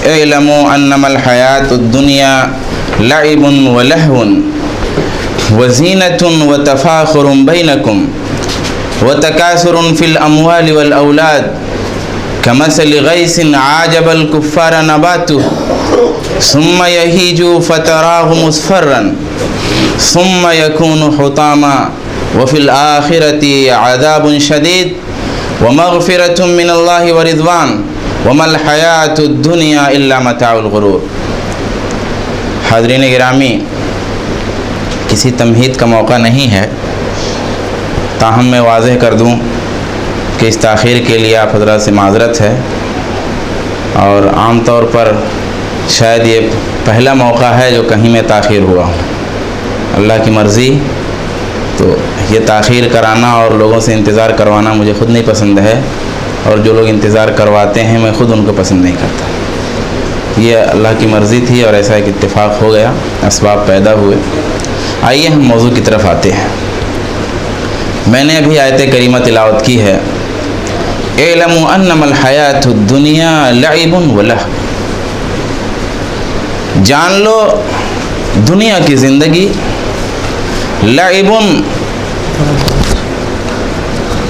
इलमू अन्नमल हयातुद दुनिया लइबुन व लहवुन व ज़ीनतुन व तफ़ाख़ुरुन बैनकुम व तकासुरुन फ़िल अम्वालि वल औलाद कमसलि गैसिन आजबल कुफ़्फ़ार नबातुहु सुम्मा यहीजु फ़तराहु मुस्फ़र्रन सुम्मा यकूनु हुतामा व फ़िल आखिरति अज़ाबुन शदीद व मग़फ़िरतुम मिनल्लाहि व रिज़वान व मल हयातुद दुनिया इल्ला मताउल गुरूर। हाज़रीन गिरामी, किसी तमहीद का मौका नहीं है, ताहम मैं वाज़ेह कर दूं कि इस ताख़ीर के लिए आप हज़रात से माज़रत है और आम तौर पर शायद ये पहला मौका है जो कहीं में ताख़ीर हुआ हूँ। अल्लाह की मर्ज़ी, तो ये ताख़ीर कराना और लोगों से इंतज़ार करवाना मुझे ख़ुद नहीं पसंद है, और जो लोग इंतज़ार करवाते हैं मैं ख़ुद उनको पसंद नहीं करता। ये अल्लाह की मर्ज़ी थी और ऐसा एक इत्तेफ़ाक़ हो गया, असबाब पैदा हुए। आइए हम मौज़ू की तरफ आते हैं। मैंने अभी आयत करीमा तिलावत की है, इलमू अन्नमल हयातुद दुनिया लइबुन व लहव। जान लो दुनिया की ज़िंदगी लइबुन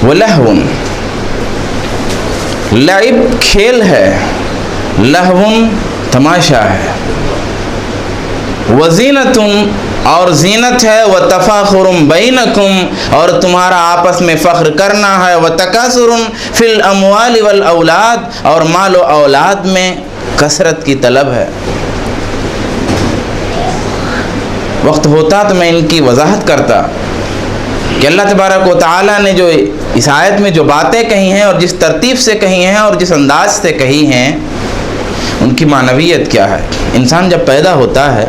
व लहवुन। लइब खेल है, लहवुन तमाशा है, व ज़ीनतुन और ज़ीनत है, व तफ़ाख़ुरुन बैनकुम और तुम्हारा आपस में फ़ख्र करना है, व तकासुरुन फ़िल अम्वालि वल औलाद और माल व औलाद में कसरत की तलब है। वक्त होता तो मैं इनकी वजाहत करता कि अल्लाह तबारक व तआला ने जो इस आयत में जो बातें कही हैं और जिस तरतीब से कही हैं और जिस अंदाज से कही हैं, उनकी मानवियत क्या है। इंसान जब पैदा होता है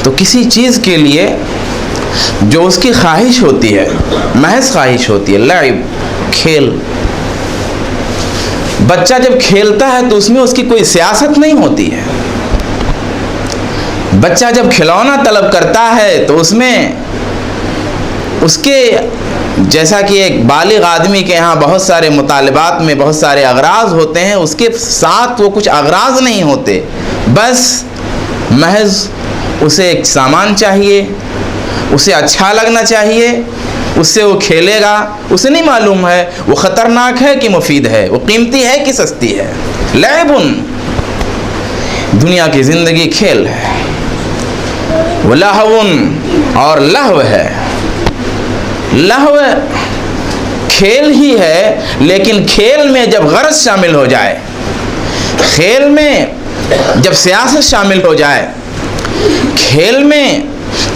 तो किसी चीज़ के लिए जो उसकी ख्वाहिश होती है, महज ख्वाहिश होती है, लाइब खेल। बच्चा जब खेलता है तो उसमें उसकी कोई सियासत नहीं होती है। बच्चा जब खिलौना तलब करता है तो उसमें उसके, जैसा कि एक बालिग आदमी के यहाँ बहुत सारे मुतालिबात में बहुत सारे अगराज होते हैं, उसके साथ वो कुछ अगराज नहीं होते, बस महज उसे एक सामान चाहिए, उसे अच्छा लगना चाहिए, उससे वो खेलेगा। उसे नहीं मालूम है वो ख़तरनाक है कि मुफीद है, वो कीमती है कि सस्ती है। लैबुन, दुनिया की ज़िंदगी खेल है। वो लहवुन, और लहव है। लहव खेल ही है, लेकिन खेल में जब गरज शामिल हो जाए, खेल में जब सियासत शामिल हो जाए, खेल में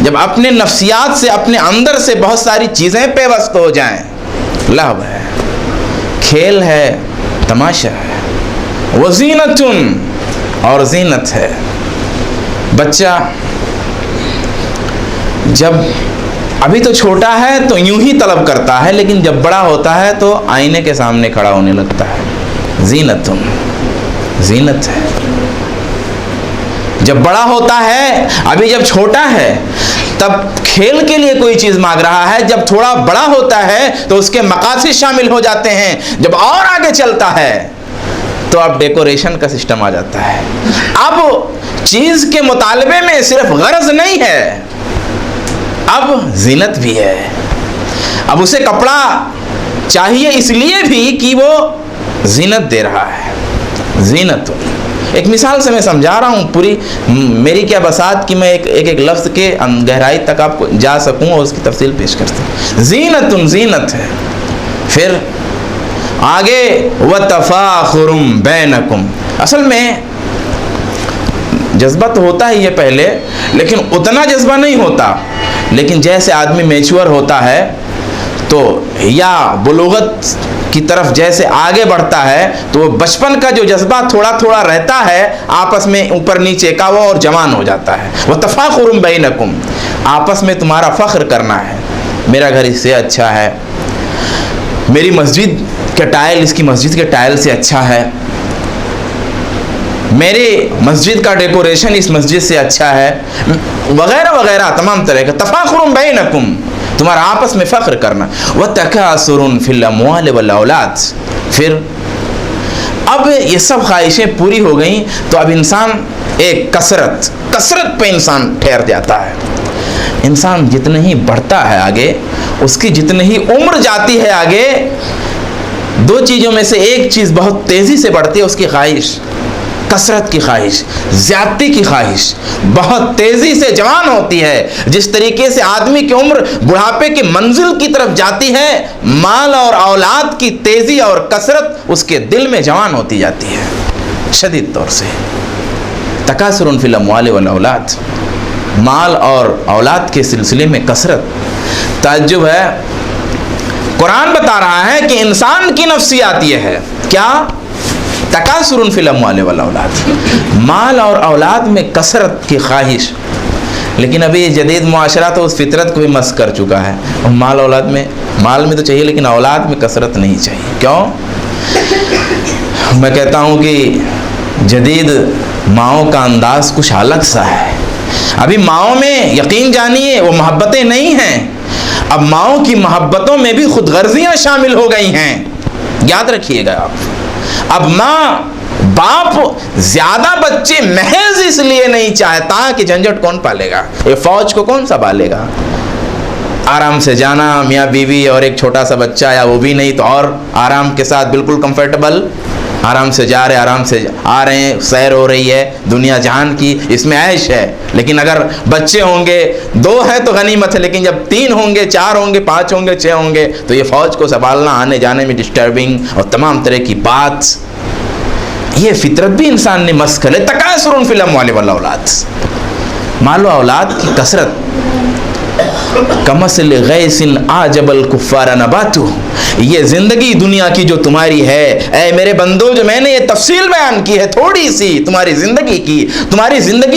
जब अपने नफ्सियात से, अपने अंदर से बहुत सारी चीज़ें पेवस्त हो जाएं, लहव है, खेल है, तमाशा है। वो ज़ीनतुन, और ज़ीनत है। बच्चा जब अभी तो छोटा है तो यूं ही तलब करता है, लेकिन जब बड़ा होता है तो आईने के सामने खड़ा होने लगता है। ज़ीनतुन, ज़ीनत है। जब बड़ा होता है, अभी जब छोटा है तब खेल के लिए कोई चीज़ मांग रहा है, जब थोड़ा बड़ा होता है तो उसके मकासद शामिल हो जाते हैं, जब और आगे चलता है तो अब डेकोरेशन का सिस्टम आ जाता है। अब चीज़ के मुतालबे में सिर्फ गरज नहीं है, अब ज़ीनत भी है। अब उसे कपड़ा चाहिए इसलिए भी कि वो ज़ीनत दे रहा है। ज़ीनत, एक मिसाल से मैं समझा रहा हूँ, पूरी मेरी क्या बसात कि मैं एक लफ्ज़ के गहराई तक आपको जा सकूँ और उसकी तफसील पेश कर सकूँ। ज़ीनतुन, ज़ीनत है। फिर आगे व तफ़ाख़ुरुन बैनकुम, असल में जज्बा तो होता ही है पहले, लेकिन उतना जज्बा नहीं होता। लेकिन जैसे आदमी मैच्योर होता है तो या बुलूगत की तरफ जैसे आगे बढ़ता है तो वो बचपन का जो जज्बा थोड़ा थोड़ा रहता है आपस में ऊपर नीचे का, वो और जवान हो जाता है। वह तफ़ाख़ुरुन बैनकुम, आपस में तुम्हारा फ़ख्र करना है, मेरा घर इससे अच्छा है, मेरी मस्जिद के टाइल इसकी मस्जिद के टाइल से अच्छा है, मेरी मस्जिद का डेकोरेशन इस मस्जिद से अच्छा है, वगैरह वगैरह तमाम तरह का। तफ़ाख़ुरुन बैनकुम, तुम्हारा आपस में फ़ख्र करना। व तकासुरुन फ़िल अम्वाल वल औलाद, फिर अब ये सब ख्वाहिशें पूरी हो गई तो अब इंसान एक कसरत पे इंसान ठहर जाता है। इंसान जितने ही बढ़ता है आगे, उसकी जितनी ही उम्र जाती है आगे, दो चीज़ों में से एक चीज़ बहुत तेज़ी से बढ़ती है, उसकी ख्वाहिश, कसरत की ख्वाहिश, ज़्यादती की ख्वाहिश बहुत तेज़ी से जवान होती है। जिस तरीके से आदमी की उम्र बुढ़ापे की मंजिल की तरफ जाती है, माल और औलाद की तेज़ी और कसरत उसके दिल में जवान होती जाती है शदीद तौर से। तकासुरुन फिल अम्वाल वल औलाद, माल और औलाद के सिलसिले में कसरत। ताज्जुब है, कुरान बता रहा है कि इंसान की नफ्सियात ये है क्या? तकासुरुन फिल अम्वाल वल औलाद, माल और औलाद में कसरत की ख्वाहिश। लेकिन अभी जदीद मुआशरा तो उस फितरत को भी मस कर चुका है। और माल औलाद में, माल में तो चाहिए लेकिन औलाद में कसरत नहीं चाहिए। क्यों? मैं कहता हूँ कि जदीद माओं का अंदाज कुछ अलग सा है। अभी माओं में यकीन जानिए वो मोहब्बतें नहीं हैं, अब माओं की मोहब्बतों में भी खुदगर्जियाँ शामिल हो गई हैं। याद रखिएगा आप, अब माँ बाप ज्यादा बच्चे महज इसलिए नहीं चाहता कि झंझट कौन पालेगा, ये फौज को कौन संभालेगा। आराम से जाना, मियाँ बीवी और एक छोटा सा बच्चा, या वो भी नहीं तो और आराम के साथ बिल्कुल कंफर्टेबल, आराम से जा रहे, आराम से आ रहे हैं, सैर हो रही है दुनिया जहान की, इसमें ऐश है। लेकिन अगर बच्चे होंगे, 2 है तो गनीमत है, लेकिन जब 3 होंगे, 4 होंगे, 5 होंगे, 6 होंगे तो ये फौज को संभालना, आने जाने में डिस्टर्बिंग और तमाम तरह की बात, ये फितरत भी इंसान ने मस कर ले। तकासुरुन फिल अम्वाल वल औलाद, मालो औलाद की कसरत। कमसल गैसिन आजबल कुफ्फार नबातु, ये जिंदगी दुनिया की जो तुम्हारी है, ऐ मेरे बंदो, जो मैंने ये तफसील बयान की है थोड़ी सी तुम्हारी जिंदगी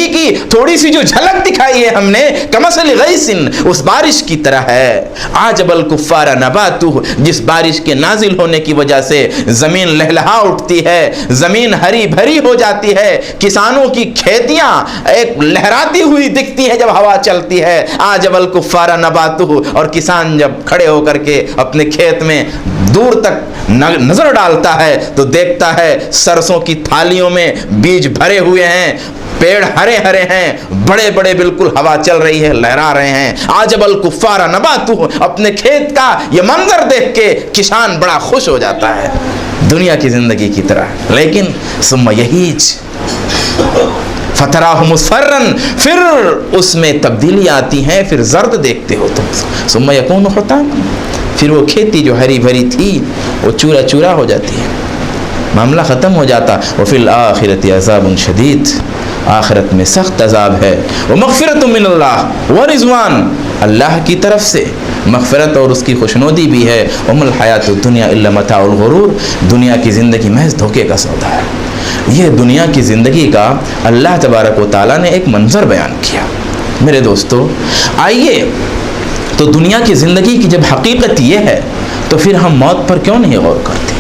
की थोड़ी सी जो झलक दिखाई है हमने, कमसल गैसिन, उस बारिश की तरह है। आजबल कुफ्फार नबातु, जिस बारिश के नाजिल होने की वजह से जमीन लहलहा उठती है, जमीन हरी भरी हो जाती है, किसानों की खेतियां एक लहराती हुई दिखती है जब हवा चलती है। आजबल कुफ्फार नबातु, और किसान जब खड़े होकर के अपने खेत में दूर तक नजर डालता है तो देखता है सरसों की थालियों में बीज भरे हुए हैं, पेड़ हरे हरे हैं, बड़े बड़े, बिल्कुल हवा चल रही है, लहरा रहे हैं। आजबल कुफ्फार नबातु, अपने खेत का ये मंजर देख के किसान बड़ा खुश हो जाता है, दुनिया की जिंदगी की तरह। लेकिन सुम्मा यहीज फतराहु मुस्फर्रन, फिर उसमें तब्दीली आती हैं, फिर जर्द देखते हो तुम। सुम्मा यकूनु हुतामा, फिर वो खेती जो हरी भरी थी वो चूरा चूरा हो जाती है, मामला ख़त्म हो जाता। व फिल आखिरति अज़ाबुन शदीद, आखिरत में सख्त अजाब है। व मग़फ़िरतुम मिनल्लाह व रिज़वान, अल्लाह की तरफ से मग़फ़िरत और उसकी खुशनुदी भी है। वमल हयातुद दुनिया इल्ला मताउल गुरूर, दुनिया की ज़िंदगी महज धोखे का सौदा है। यह दुनिया की ज़िंदगी का अल्लाह तबारक व तआला ने एक मंजर बयान किया। मेरे दोस्तों, आइए तो दुनिया की ज़िंदगी की जब हकीकत ये है तो फिर हम मौत पर क्यों नहीं गौर करते।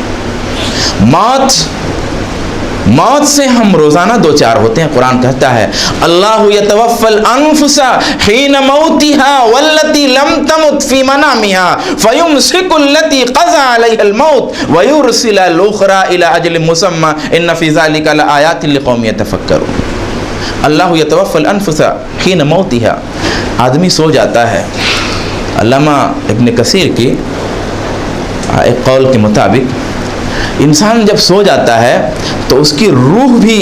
मौत से हम रोज़ाना 2-4 होते हैं। कुरान कहता है अल्लाहु यतवफ़्फ़ल अनफुसा हीना मौतिहा वल्लती लम तमुत फी मनामिहा फयुमसिकुल्लती क़ज़ा अलैहल मौत व युरसिलुल उख़रा इला अजलिन मुसम्मा इन्न फी ज़ालिका लआयातिन लिक़ौमिन यतफ़क्करून। अल्लाहु यतवफ़्फ़ल अनफुसा हीना मौतिहा, आदमी सो जाता है। अल्लामा इब्न कसीर की एक कौल के मुताबिक इंसान जब सो जाता है तो उसकी रूह भी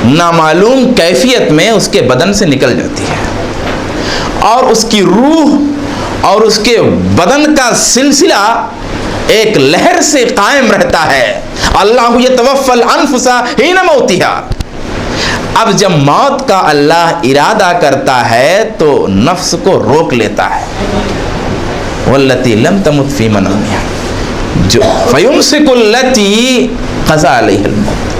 नामालूम कैफियत में उसके बदन से निकल जाती है, और उसकी रूह और उसके बदन का सिलसिला एक लहर से कायम रहता है। अल्लाहु यतवफ़्फ़ल अनफुसा हीना मौतिहा। अब जब मौत का अल्लाह इरादा करता है तो नफ्स को रोक लेता है। वल्लती लम तमुत फी मनामिहा, जो फयुमसिकुल्लती क़ज़ा अलैहल मौत,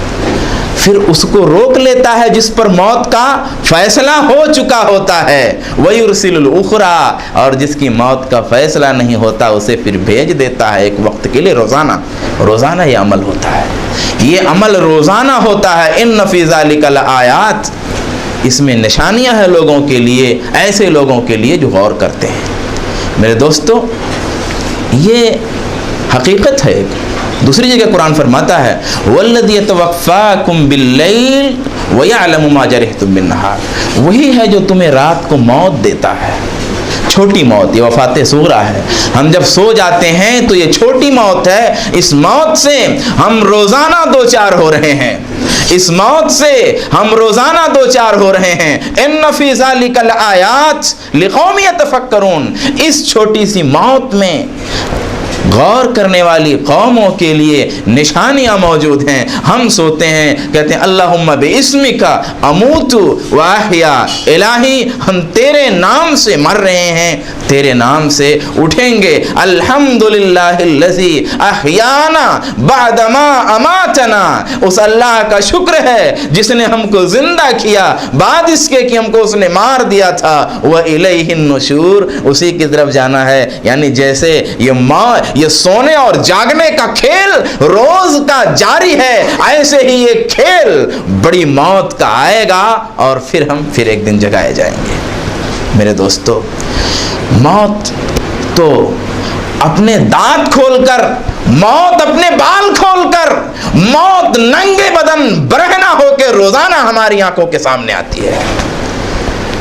फिर उसको रोक लेता है जिस पर मौत का फैसला हो चुका होता है। वयुरसिलुल उख़रा, और जिसकी मौत का फैसला नहीं होता उसे फिर भेज देता है एक वक्त के लिए। रोज़ाना ये अमल होता है, ये अमल रोज़ाना होता है। इन्न फ़ी ज़ालिका लआयात, इसमें निशानियाँ हैं लोगों के लिए, ऐसे लोगों के लिए जो गौर करते हैं। मेरे दोस्तों, ये हकीकत है, दूसरी जगह कुरान फरमाता है वल्लज़ी यतवफ़्फ़ाकुम बिल्लैल व यअलमु मा जरहतुम बिन्नहार, वही है जो तुम्हें रात को मौत देता है। छोटी मौत, ये वफ़ात सुग़रा है। हम जब सो जाते हैं तो ये छोटी मौत है। इस मौत से हम रोज़ाना दो चार हो रहे हैं, इस मौत से हम रोज़ाना दो चार हो रहे हैं। इन्न फ़ी ज़ालिकल आयात लिक़ौमिन यतफ़क्करून, इस छोटी सी मौत में गौर करने वाली कौमों के लिए निशानियां मौजूद हैं। हम सोते हैं, कहते हैं अल्लाहुम्मा बिइस्मिका अमूतु व अहया, इलाही हम तेरे नाम से मर रहे हैं, तेरे नाम से उठेंगे। अल्हम्दुलिल्लाहिल्लज़ी अहयाना बअदमा अमातना, उस अल्लाह का शुक्र है जिसने हमको जिंदा किया बाद इसके कि हमको उसने मार दिया था। व इलैहिन नुशूर, उसी की तरफ जाना है। यानी जैसे ये सोने और जागने का खेल रोज का जारी है, ऐसे ही ये खेल बड़ी मौत का आएगा और फिर हम फिर एक दिन जगाए जाएंगे। मेरे दोस्तों, मौत तो अपने दांत खोलकर, मौत अपने बाल खोलकर, मौत नंगे बदन बरहना होकर रोजाना हमारी आंखों के सामने आती है।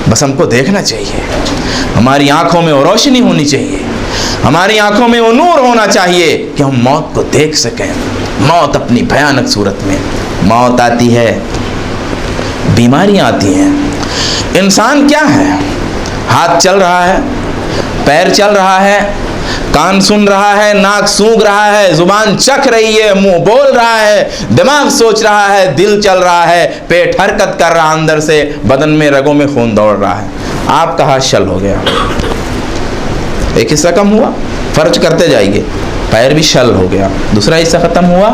बस हमको देखना चाहिए, हमारी आंखों में वो रोशनी होनी चाहिए, हमारी आंखों में वो नूर होना चाहिए कि हम मौत को देख सकें। मौत अपनी भयानक सूरत में, मौत आती है, बीमारियां आती हैं। इंसान क्या है? हाथ चल रहा है, पैर चल रहा है, कान सुन रहा है, नाक सूंघ रहा है, जुबान चख रही है, मुंह बोल रहा है, दिमाग सोच रहा है, दिल चल रहा है, पेट हरकत कर रहा है, अंदर से बदन में रगों में खून दौड़ रहा है। आपका हाथ शल हो गया, एक हिस्सा कम हुआ, फर्ज करते जाइए, पैर भी शल हो गया, दूसरा हिस्सा खत्म हुआ,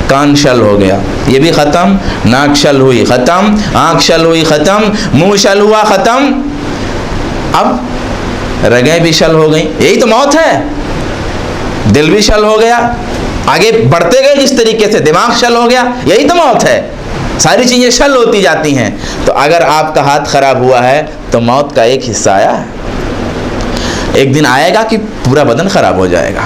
कान शल हो गया, ये भी खत्म, नाक शल हुई खत्म, आंख शल हुई खत्म, मुंह शल हुआ खत्म, अब रगें भी शल हो गई। यही तो मौत है। दिल भी शल हो गया, आगे बढ़ते गए जिस तरीके से दिमाग शल हो गया, यही तो मौत है। सारी चीजें शल होती जाती हैं। तो अगर आपका हाथ खराब हुआ है तो मौत का एक हिस्सा आया है। एक दिन आएगा कि पूरा बदन खराब हो जाएगा,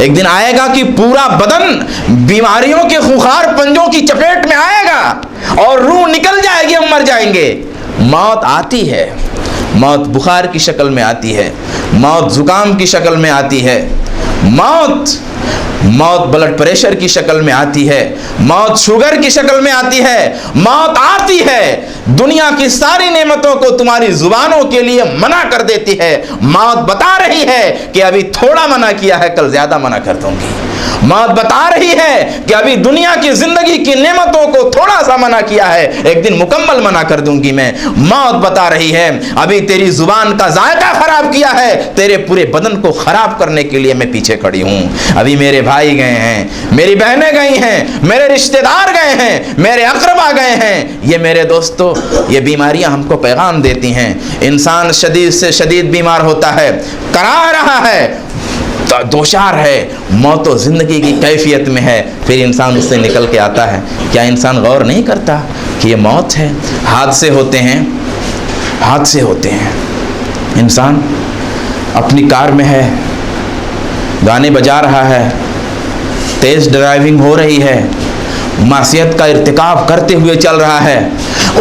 एक दिन आएगा कि पूरा बदन बीमारियों के खुखार पंजों की चपेट में आएगा और रूह निकल जाएगी, हम मर जाएंगे। मौत आती है, मौत बुखार की शक्ल में आती है, मौत जुकाम की शक्ल में आती है, मौत ब्लड प्रेशर की शक्ल में आती है, मौत शुगर की शक्ल में आती है। मौत आती है, दुनिया की सारी नेमतों को तुम्हारी जुबानों के लिए मना कर देती है। मौत बता रही है कि अभी थोड़ा मना किया है, कल ज्यादा मना कर दूंगी। मौत बता रही है कि अभी दुनिया की जिंदगी की नेमतों को थोड़ा सा मना किया है, एक दिन मुकम्मल मना कर दूंगी मैं। मौत बता रही है अभी तेरी जुबान का जायका खराब किया है, तेरे पूरे बदन को खराब करने के लिए मैं पीछे खड़ी हूं। अभी मेरे भाई गए हैं, मेरी बहनें गई हैं, मेरे रिश्तेदार गए हैं, मेरे अकरबा गए हैं। ये मेरे दोस्तों, ये बीमारियां हमको पैगाम देती हैं। इंसान शदीद से शदीद बीमार होता है, करा रहा है, दोचार है, मौत तो जिंदगी की कैफियत में है, फिर इंसान उससे निकल के आता है। क्या इंसान गौर नहीं करता कि ये मौत है? हादसे होते हैं, हादसे होते हैं। इंसान अपनी कार में है, गाने बजा रहा है, तेज ड्राइविंग हो रही है, मासियत का इर्तिकाब करते हुए चल रहा है,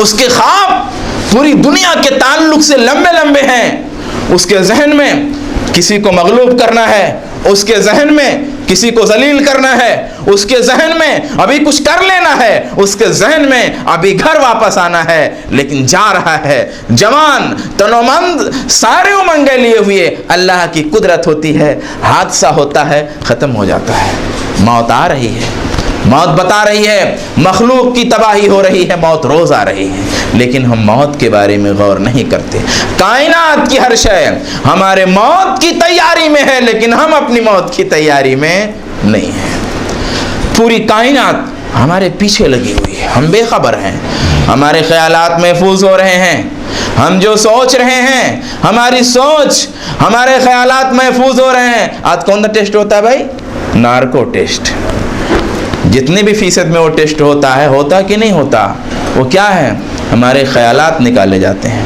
उसके ख्वाब पूरी दुनिया के ताल्लुक से लंबे लंबे हैं। उसके जहन में किसी को मगलूब करना है, उसके जहन में किसी को जलील करना है, उसके जहन में अभी कुछ कर लेना है, उसके जहन में अभी घर वापस आना है। लेकिन जा रहा है जवान तनोमंद, सारे उमंगे लिए हुए। अल्लाह की कुदरत होती है, हादसा होता है, खत्म हो जाता है। मौत आ रही है, मौत बता रही है, मखलूक की तबाही हो रही है, मौत रोज आ रही है, लेकिन हम मौत के बारे में गौर नहीं करते। कायनात की हर शय हमारे मौत की तैयारी में है, लेकिन हम अपनी मौत की तैयारी में नहीं है। पूरी कायनात हमारे पीछे लगी हुई है, हम बेखबर हैं, हमारे ख्यालात महफूज हो रहे हैं, हम जो सोच रहे हैं, हमारी सोच, हमारे ख्यालात महफूज हो रहे हैं। आज कौन सा टेस्ट होता है भाई? Narco test. जितने भी फीसद में वो टेस्ट होता है, होता कि नहीं होता? वो क्या है? हमारे ख्यालात निकाले जाते हैं,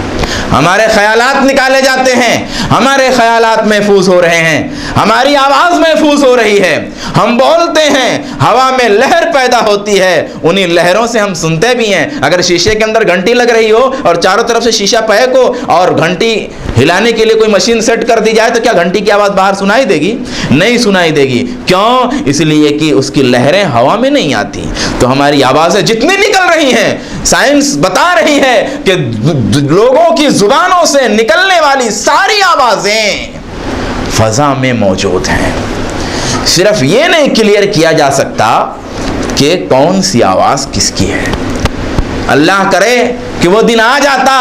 हमारे ख्यालात निकाले जाते हैं, हमारे ख्यालात महफूज हो रहे हैं, हमारी आवाज़ महफूज हो रही है, हम बोलते हैं, हवा में लहर पैदा होती है, उन्हीं लहरों से हम सुनते भी हैं। अगर शीशे के अंदर घंटी लग रही हो और चारों तरफ से शीशा पैक हो और घंटी हिलाने के लिए कोई मशीन सेट कर दी जाए तो क्या घंटी की आवाज़ बाहर सुनाई देगी? नहीं सुनाई देगी। क्यों? इसलिए कि उसकी लहरें हवा में नहीं आती। तो हमारी आवाज़ें जितनी निकल रही हैं, साइंस बता रही है कि लोगों की जुबानों से निकलने वाली सारी आवाज़ें फजा में मौजूद हैं। सिर्फ ये नहीं क्लियर किया जा सकता कि कौन सी आवाज़ किसकी है। अल्लाह करे कि वो दिन आ जाता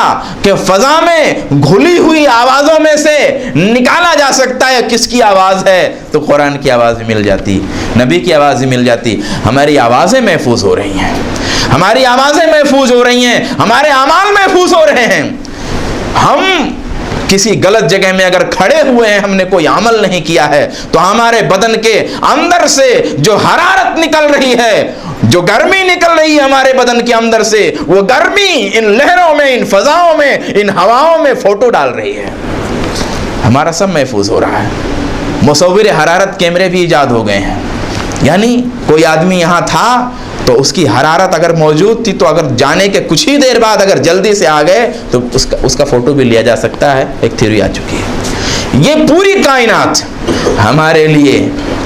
कि फजा में घुली हुई आवाज़ों में से निकाला जा सकता है किसकी आवाज़ है, तो कुरान की आवाज़ भी मिल जाती, नबी की आवाज़ भी मिल जाती। हमारी आवाज़ें महफूज हो रही हैं, हमारी आवाज़ें महफूज हो रही हैं, हमारे अमाल महफूज हो रहे हैं। हम किसी गलत जगह में अगर खड़े हुए हैं, हमने कोई अमल नहीं किया है, तो हमारे बदन के अंदर से जो हरारत निकल रही है, जो गर्मी निकल रही है हमारे बदन के अंदर से, वो गर्मी इन लहरों में, इन फजाओं में, इन हवाओं में फोटो डाल रही है। हमारा सब महफूज हो रहा है। मुसव्विर हरारत कैमरे भी इजाद हो गए हैं, यानी कोई आदमी यहाँ था तो उसकी हरारत अगर मौजूद थी, तो अगर जाने के कुछ ही देर बाद अगर जल्दी से आ गए तो उसका फोटो भी लिया जा सकता है। एक थ्योरी आ चुकी है। ये पूरी कायनात हमारे लिए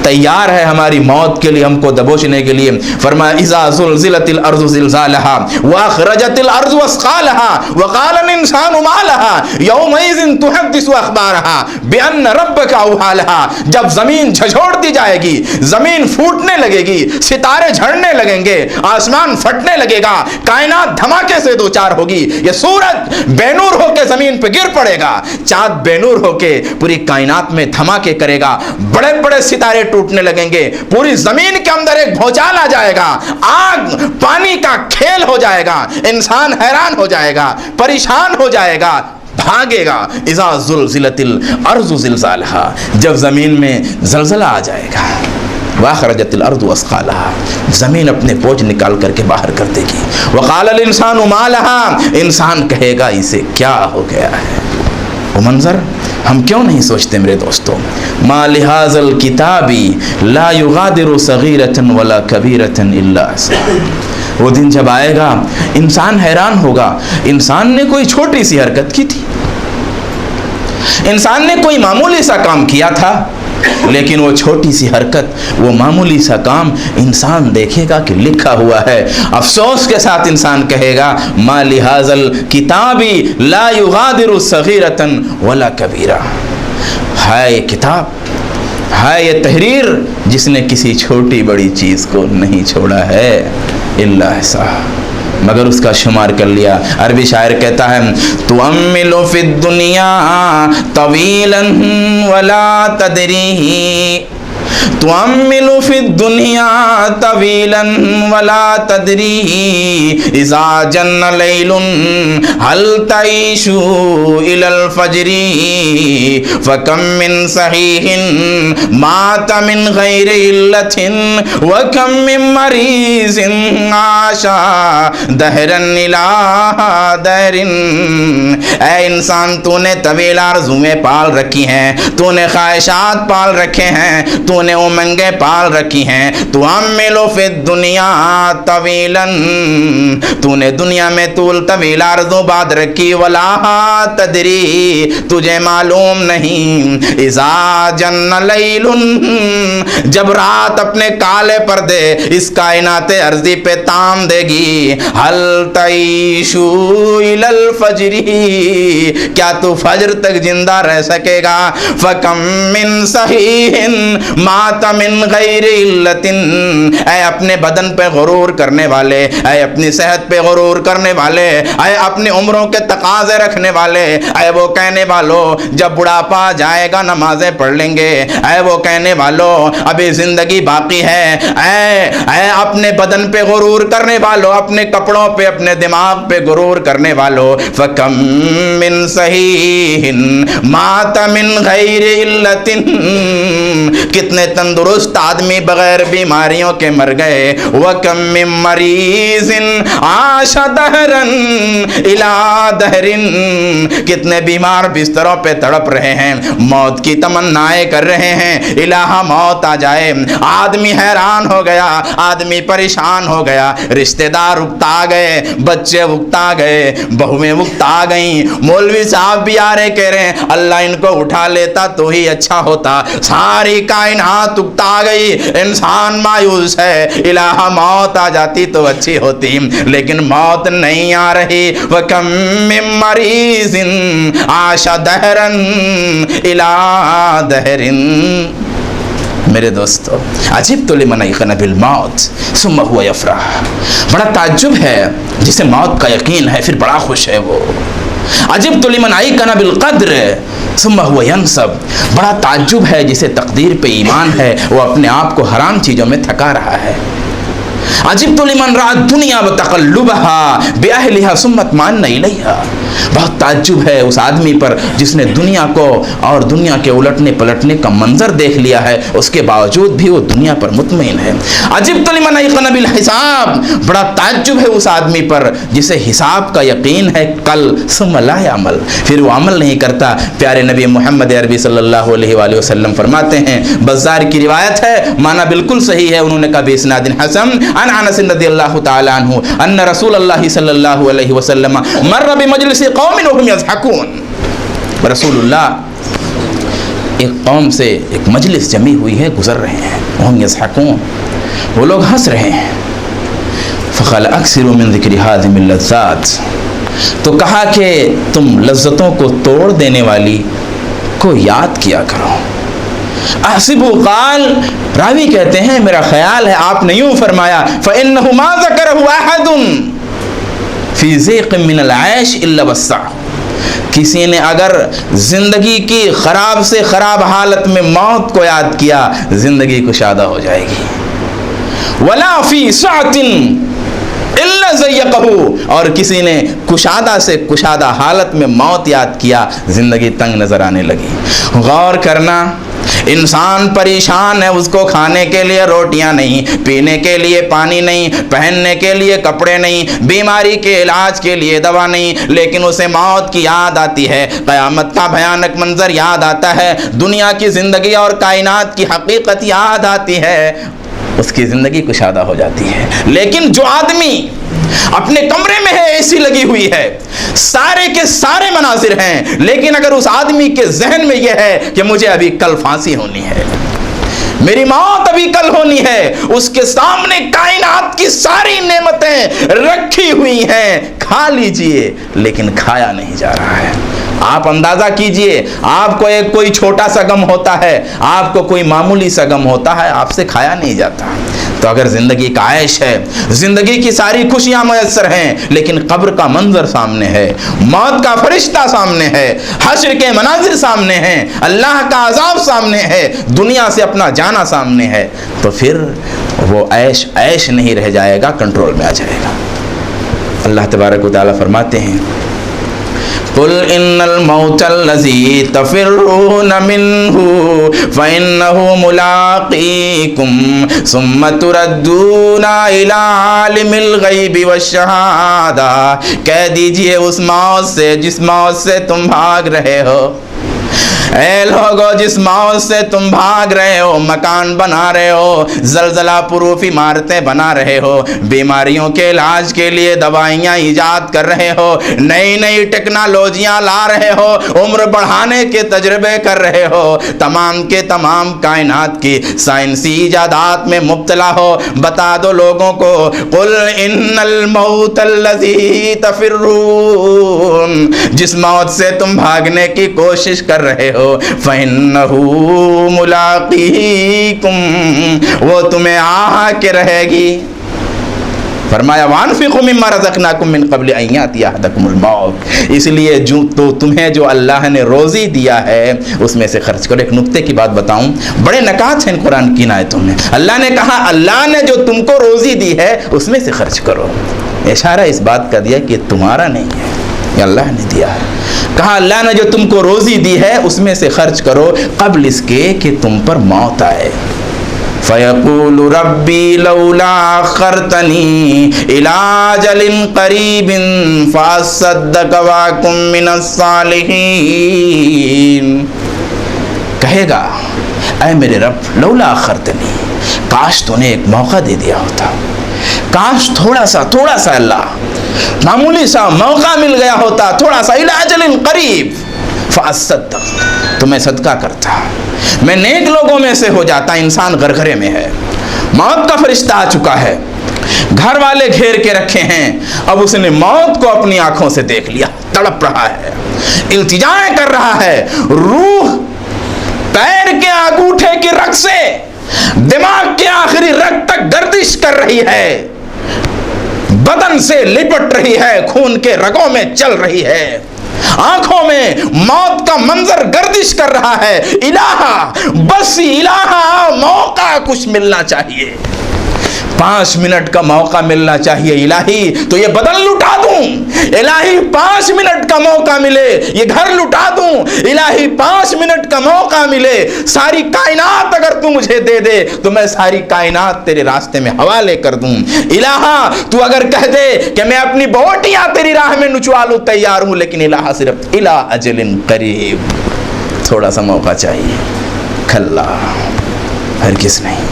तैयार है, हमारी मौत के लिए, हमको दबोचने के लिए। फरमाया इज़ा ज़ुलज़िलतिल अर्ज़ु ज़िलज़ालहा व अख़रजतिल अर्ज़ु अस्क़ालहा व क़ालल इंसानु मा लहा यौमइज़िन तुहद्दिसु अख़बारहा बिअन्न रब्बका औहा लहा। जब ज़मीन झंझोड़ दी जाएगी, ज़मीन फूटने लगेगी, सितारे झड़ने लगेंगे, आसमान फटने लगेगा, कायनात धमाके से दो चार होगी, ये सूरज बेनूर होके ज़मीन पे गिर पड़ेगा, चाँद बेनूर होके पूरी कायनात में धमाके करेगा, बड़े बड़े सितारे टूटने लगेंगे, पूरी जमीन के अंदर एक भूचाल आ जाएगा, आग पानी का खेल हो जाएगा, इंसान हैरान हो जाएगा, परेशान हो जाएगा, भागेगा। इज़ा ज़ुलज़िलतिल अर्ज़ु ज़िलज़ालहा, जब जमीन में जलजला आ जाएगा, वअख़रजतिल अर्ज़ु अस्क़ालहा, जमीन अपने बोझ निकाल करके बाहर कर देगी। वक़ालल इंसानु मा लहा, इंसान कहेगा इसे क्या हो गया है। वो मंजर हम क्यों नहीं सोचते मेरे दोस्तों। मा लिहाज़ल किताबी ला युगादिरु सगीरतन वला कबीरतन इल्ला अहसाहा। वो दिन जब आएगा इंसान हैरान होगा, इंसान ने कोई छोटी सी हरकत की थी, इंसान ने कोई मामूली सा काम किया था, लेकिन वो छोटी सी हरकत, वो मामूली सा काम इंसान देखेगा कि लिखा हुआ है। अफसोस के साथ इंसान कहेगा मा लिहाज़ल किताबी ला युगादिरु सगीरतन वला कबीरा। है ये किताब, है ये तहरीर जिसने किसी छोटी बड़ी चीज़ को नहीं छोड़ा है, इल्ला अहसाहा, मगर उसका शुमार कर लिया। अरबी शायर कहता है तुअम्मिलु फिद दुनिया तवीलन वला तदरी, तुअम्मिलु फिद दुनिया तवीलन वला तदरी, इज़ा जन्न लैलुन हल तईशु इलल फजरी, फकम मिन सहीहिन मात मिन गैरि इल्लतिन व कम मिन मरीज़िन आशा दहरन इला दहरिन। ऐ इंसान, तूने तवील आरज़ुएं पाल रखी हैं, तूने ख्वाहिशात पाल रखे हैं, तूने उमंगे पाल रखी हैं। तुअम्मिलु फिद दुनिया तवीलन, तूने दुनिया में तूल तवील आरज़ू बात रखी, वला तदरी, तुझे मालूम नहीं, इज़ा जन्न लैलुन, जब रात अपने काले पर्दे इस कायनाते अर्ज़ी पे ताम देगी, हल तईशु इलल फजरी, क्या तू फजर तक जिंदा रह सकेगा। फकम मिन सहीहिन मात मिन गैरि इल्लतिन, ऐ अपने बदन पे गुरूर करने वाले, ऐ अपनी सेहत पे गुरूर करने वाले, ऐ अपनी उम्रों के तकाजे रखने वाले, ऐ वो कहने वालों जब बुढ़ापा जाएगा नमाजें पढ़ लेंगे, ऐ वो कहने वालों अभी जिंदगी बाकी है, ऐ अपने बदन पे गुरूर करने वालों, अपने कपड़ों पे, अपने दिमाग पे गुरूर करने वालों, फकम मिन सहीहिन मात मिन गैरि इल्लतिन, कितने कितने तंदुरुस्त आदमी बगैर बीमारियों के मर गए। व कम मिन मरीज़िन आशा दहरन इला दहरिन, कितने बीमार बिस्तरों पे तड़प रहे हैं, मौत की तमन्नाएं कर रहे हैं, इलाहा मौत आ जाए। आदमी हैरान हो गया, आदमी परेशान हो गया, रिश्तेदार उकता गए, बच्चे उकता गए, बहुएं उकता गई, मौलवी साहब भी आ रहे, कह रहे हैं अल्लाह इनको उठा लेता तो ही अच्छा होता। सारी कायनात उकता गई, इंसान मायूस है, इलाहा मौत आ जाती तो अच्छी होती, लेकिन मौत नहीं आ रही। व कम मिन मरीज़िन आशा दहरन इला दहरिन। मेरे दोस्तों, अजीब तो लिमन अयक़न बिल मौत सुम्मा हुवा यफ़रह, बड़ा ताज्जुब है जिसे मौत का यकीन है फिर बड़ा खुश है वो। अजीब तो लिमन अयक़न बिल क़द्र सुम्मा हुवा यनसब, बड़ा ताज्जुब है जिसे तकदीर पे ईमान है वो अपने आप को हराम चीज़ों में थका रहा है। अजीब तो लिमन रअा दुनिया व तक़ल्लुबहा बिअहलिहा सुम्मा तमअन्ना इलैहा, बहुत ताज्जुब है उस आदमी पर जिसने दुनिया को और दुनिया के उलटने पलटने का मंजर देख लिया है, उसके बावजूद भी वो दुनिया पर मुतमईन है। अजीब तो लिमन अयक़न बिल हिसाब, बड़ा ताज्जुब है उस आदमी पर जिसे हिसाब का यकीन है कल, सुम्मा ला यअमल, फिर वो अमल नहीं करता। प्यारे नबी मोहम्मद अरबी सल्लल्लाहु अलैहि वसल्लम फरमाते हैं, बज़ार की रिवायत है, माना बिल्कुल सही है, उन्होंने कहा बिइस्नादिन हसन अन अनस रज़ियल्लाहु तआला अन्हु अन्न रसूलुल्लाह सल्लल्लाहु अलैहि वसल्लम मर्र बिमजलिसि कौमिन वहुम यज़हकून। रसूलुल्लाह एक कौम से एक मजलिस जमी हुई है, गुजर रहे हैं, वहुम यज़हकून, वो लोग हंस रहे हैं। फ़क़ाल अक्सिरू मिन ज़िक्रि हाज़िमिल लज़्ज़ात, तो कहा कि तुम लज्जतों को तोड़ देने वाली को याद किया करो। अहसिबु क़ाल, रावी कहते हैं मेरा ख्याल है आपने यूँ फरमाया, फ़इन्नहु मा ज़करहु अहदुन फ़ी ज़ीक़िन मिनल ऐश इल्ला वस्सअहु, किसी ने अगर ज़िंदगी की ख़राब से ख़राब हालत में मौत को याद किया, ज़िंदगी कुशादा हो जाएगी। वला फ़ी सअतिन इल्ला ज़य्यक़हु, और किसी ने कुशादा से कुशादा हालत में मौत याद किया, ज़िंदगी तंग नज़र आने लगी। गौर करना, इंसान परेशान है, उसको खाने के लिए रोटियां नहीं, पीने के लिए पानी नहीं, पहनने के लिए कपड़े नहीं, बीमारी के इलाज के लिए दवा नहीं, लेकिन उसे मौत की याद आती है, क़यामत का भयानक मंजर याद आता है, दुनिया की ज़िंदगी और कायनात की हकीकत याद आती है, उसकी ज़िंदगी कुशादा हो जाती है। लेकिन जो आदमी अपने कमरे में है, एसी लगी हुई है, सारे के सारे मनाजिर हैं, लेकिन अगर उस आदमी के जहन में यह है कि मुझे अभी कल फांसी होनी है, मेरी मौत अभी कल होनी है, उसके सामने कायनात की सारी नेमतें रखी हुई हैं, खा लीजिए, लेकिन खाया नहीं जा रहा है। आप अंदाजा कीजिए, आपको एक कोई छोटा सा गम होता है, आपको कोई मामूली सा गम होता है, आपसे खाया नहीं जाता। तो अगर जिंदगी का आयश है, जिंदगी की सारी खुशियां मुयस्सर हैं, लेकिन कब्र का मंजर सामने है, मौत का फरिश्ता सामने है, हश्र के मनाजिर सामने हैं, अल्लाह का अजाब सामने है, दुनिया से अपना जाना सामने है, तो फिर वो ऐश ऐश नहीं रह जाएगा, कंट्रोल में आ जाएगा। अल्लाह तबारक व तआला फरमाते हैं, कुल इन्नल मौतल्लज़ी तफ़िर्रूना मिन्हु फ़इन्नहु मुलाक़ीकुम सुम्मा तुरद्दूना इला आलिमिल ग़ैबि वश्शहादा, कह दीजिए उस मौत से जिस मौत से तुम भाग रहे हो, ऐ लोगो जिस मौत से तुम भाग रहे हो, मकान बना रहे हो, जलजला प्रूफ इमारतें बना रहे हो, बीमारियों के इलाज के लिए दवाइयाँ ईजाद कर रहे हो, नई नई टेक्नोलॉजियाँ ला रहे हो, उम्र बढ़ाने के तजर्बे कर रहे हो, तमाम के तमाम कायनात की साइंसी ईजादात में मुब्तला हो, बता दो लोगों को, कुल इन्नल मौतल्लज़ी तफ़िर्रून, जिस मौत से तुम भागने की कोशिश कर रहे हो, फ़इन्नहु मुलाक़ीकुम, वो तुम्हें आ के रहेगी। फरमाया वानफ़िक़ू मिम्मा रज़क़नाकुम मिन क़ब्ल अन यातिया अहदकुमुल मौत, इसलिए जो तो तुम्हें जो अल्लाह ने रोज़ी दिया है उसमें से खर्च करो। एक नुक्ते की बात बताऊं, बड़े नकात हैं कुरान की आयतों में। अल्लाह ने कहा अल्लाह ने जो तुमको रोज़ी दी है उसमें से खर्च करो, इशारा इस बात का दिया कि तुम्हारा नहीं है, ये अल्लाह ने दिया है। कहा अल्लाह ने जो तुमको रोज़ी दी है उसमें से खर्च करो कब्ल इसके कि तुम पर मौत आए। फ़यक़ूलु रब्बी लौला अख़्ख़रतनी इला अजलिन क़रीबिन फ़अस्सद्दक़ व अकुम मिनस्सालिहीन। कहेगा ऐ मेरे रब लौला अख़्ख़रतनी, काश तूने एक मौका दे दिया होता, काश थोड़ा सा अल्लाह मामूली सा मौका मिल गया होता, थोड़ा सा इला अजलिन क़रीब फ़अस्सद्दक़, तो मैं सदका करता, मैं नेक लोगों में से हो जाता। इंसान गरगरे में है, मौत का फरिश्ता आ चुका है, घर वाले घेर के रखे हैं, अब उसने मौत को अपनी आंखों से देख लिया, तड़प रहा है, इल्तिजाएं कर रहा है, रूह पैर के अंगूठे की रग से दिमाग के आखिरी रग तक गर्दिश कर रही है, बदन से लिपट रही है, खून के रगों में चल रही है, आंखों में मौत का मंजर गर्दिश कर रहा है। इलाहा, बस इलाहा, मौका कुछ मिलना चाहिए, 5 मिनट का मौका मिलना चाहिए इलाही, तो ये बदन लुटा दूं, इलाही 5 मिनट का मौका मिले ये घर लुटा दूं, इलाही 5 मिनट का मौका मिले, सारी कायनात अगर तू मुझे दे दे तो मैं सारी कायनात तेरे रास्ते में हवाले कर दूं। इलाहा, तू अगर कह दे कि मैं अपनी बोटियां तेरी राह में नुचवा लूं, तैयार हूं, लेकिन इलाहा सिर्फ इला अजलिन करीब, थोड़ा सा मौका चाहिए। खल्ला, हरगिज़ नहीं,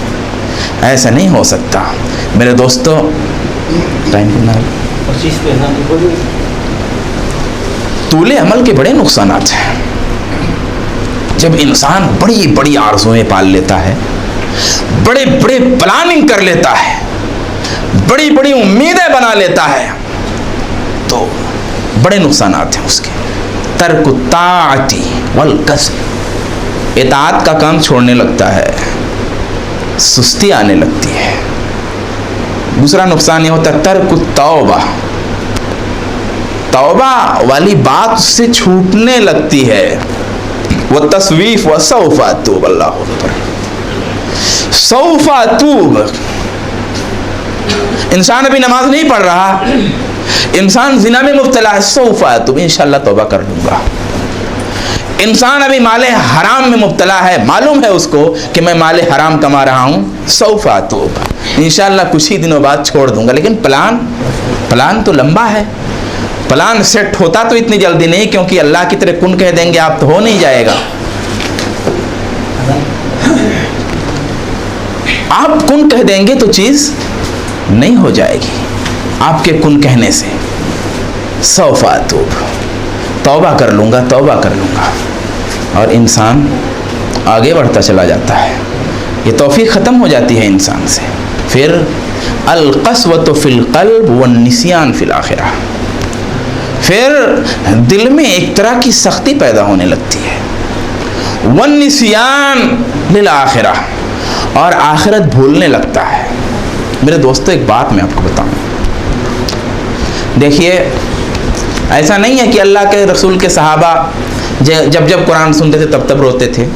ऐसा नहीं हो सकता। मेरे दोस्तों, तूले अमल के बड़े नुकसानात हैं। जब इंसान बड़ी बड़ी आरज़ुएं पाल लेता है, बड़े बड़े प्लानिंग कर लेता है, बड़ी बड़ी उम्मीदें बना लेता है, तो बड़े नुकसानात हैं उसके। तर्क ताअती वल कसल, इताअत का काम छोड़ने लगता है, सुस्ती आने लगती है। दूसरा नुकसान ये होता है तर्क तौबा, तौबा वाली बात उससे छूटने लगती है। वह तस्वीफ व सौफा तूब, अल्लाह अकबर, सौफा तूब। इंसान अभी नमाज नहीं पढ़ रहा, इंसान जिना में मुब्तला है, सौफा तूब, इंशाअल्लाह तौबा कर लूंगा। इंसान अभी माले हराम में मुब्तला है, मालूम है उसको कि मैं माले हराम कमा रहा हूँ, सौफा तौबा, इंशाअल्लाह कुछ ही दिनों बाद छोड़ दूंगा। लेकिन प्लान तो लंबा है, प्लान सेट होता तो इतनी जल्दी नहीं, क्योंकि अल्लाह की तरह कुन कह देंगे आप तो हो नहीं जाएगा। आप कुन कह देंगे तो चीज़ नहीं हो जाएगी आपके कुन कहने से। सौफा तौब, तौबा कर लूँगा, तौबा कर लूँगा, और इंसान आगे बढ़ता चला जाता है। ये तौफीक ख़त्म हो जाती है इंसान से। फिर अल क़स्वतु फ़िल क़ल्ब व निस्यान फ़िल आखिरा, फिर दिल में एक तरह की सख्ती पैदा होने लगती है। व निस्यान लिल आखिरा, और आखिरत भूलने लगता है। मेरे दोस्तों, एक बात मैं आपको बताऊं, देखिए ऐसा नहीं है कि अल्लाह के रसूल के सहाबा जब जब कुरान सुनते थे तब तब रोते थे।